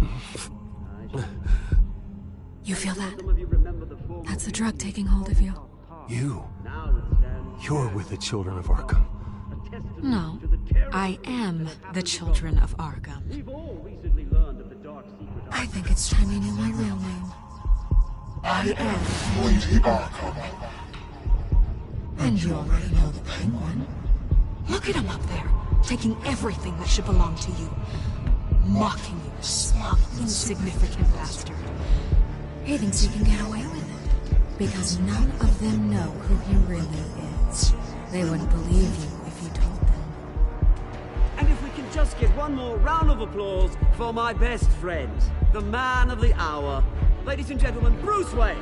Speaker 4: You feel that? That's the drug taking hold of you.
Speaker 7: You're with the children of Arkham.
Speaker 4: No, I am the children of Arkham. I think it's time you knew my real name. I am
Speaker 14: Lady Arkham.
Speaker 4: And you already know the Penguin. Look at him up there, taking everything that should belong to you. Mocking you, smug, insignificant bastard. He thinks he can get away with it, because none of them know who he really is. They wouldn't believe you if you told them.
Speaker 5: And if we can just get one more round of applause for my best friend, the man of the hour, ladies and gentlemen, Bruce Wayne.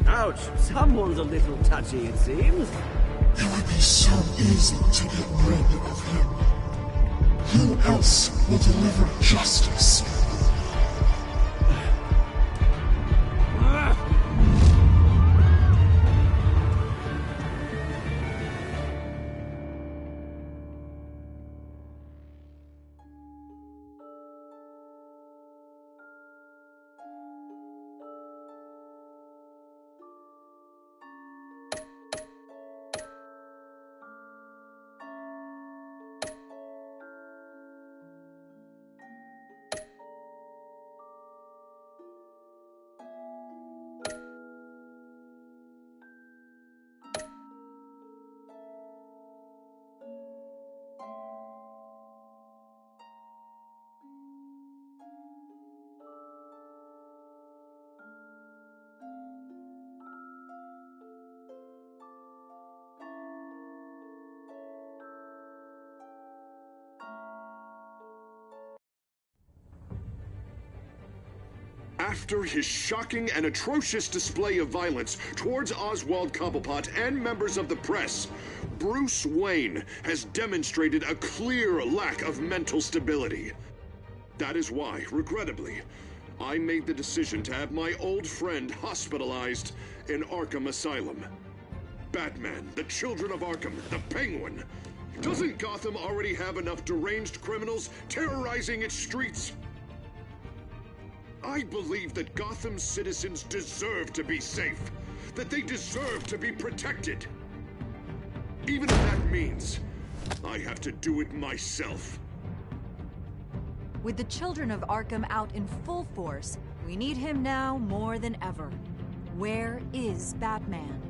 Speaker 5: Ouch, someone's a little touchy, it seems.
Speaker 14: It would be so easy to get rid of him. Who else will deliver justice?
Speaker 1: After his shocking and atrocious display of violence towards Oswald Cobblepot and members of the press, Bruce Wayne has demonstrated a clear lack of mental stability. That is why, regrettably, I made the decision to have my old friend hospitalized in Arkham Asylum. Batman, the Children of Arkham, the Penguin. Doesn't Gotham already have enough deranged criminals terrorizing its streets? I believe that Gotham's citizens deserve to be safe, that they deserve to be protected. Even if that means I have to do it myself.
Speaker 10: With the Children of Arkham out in full force, we need him now more than ever. Where is Batman?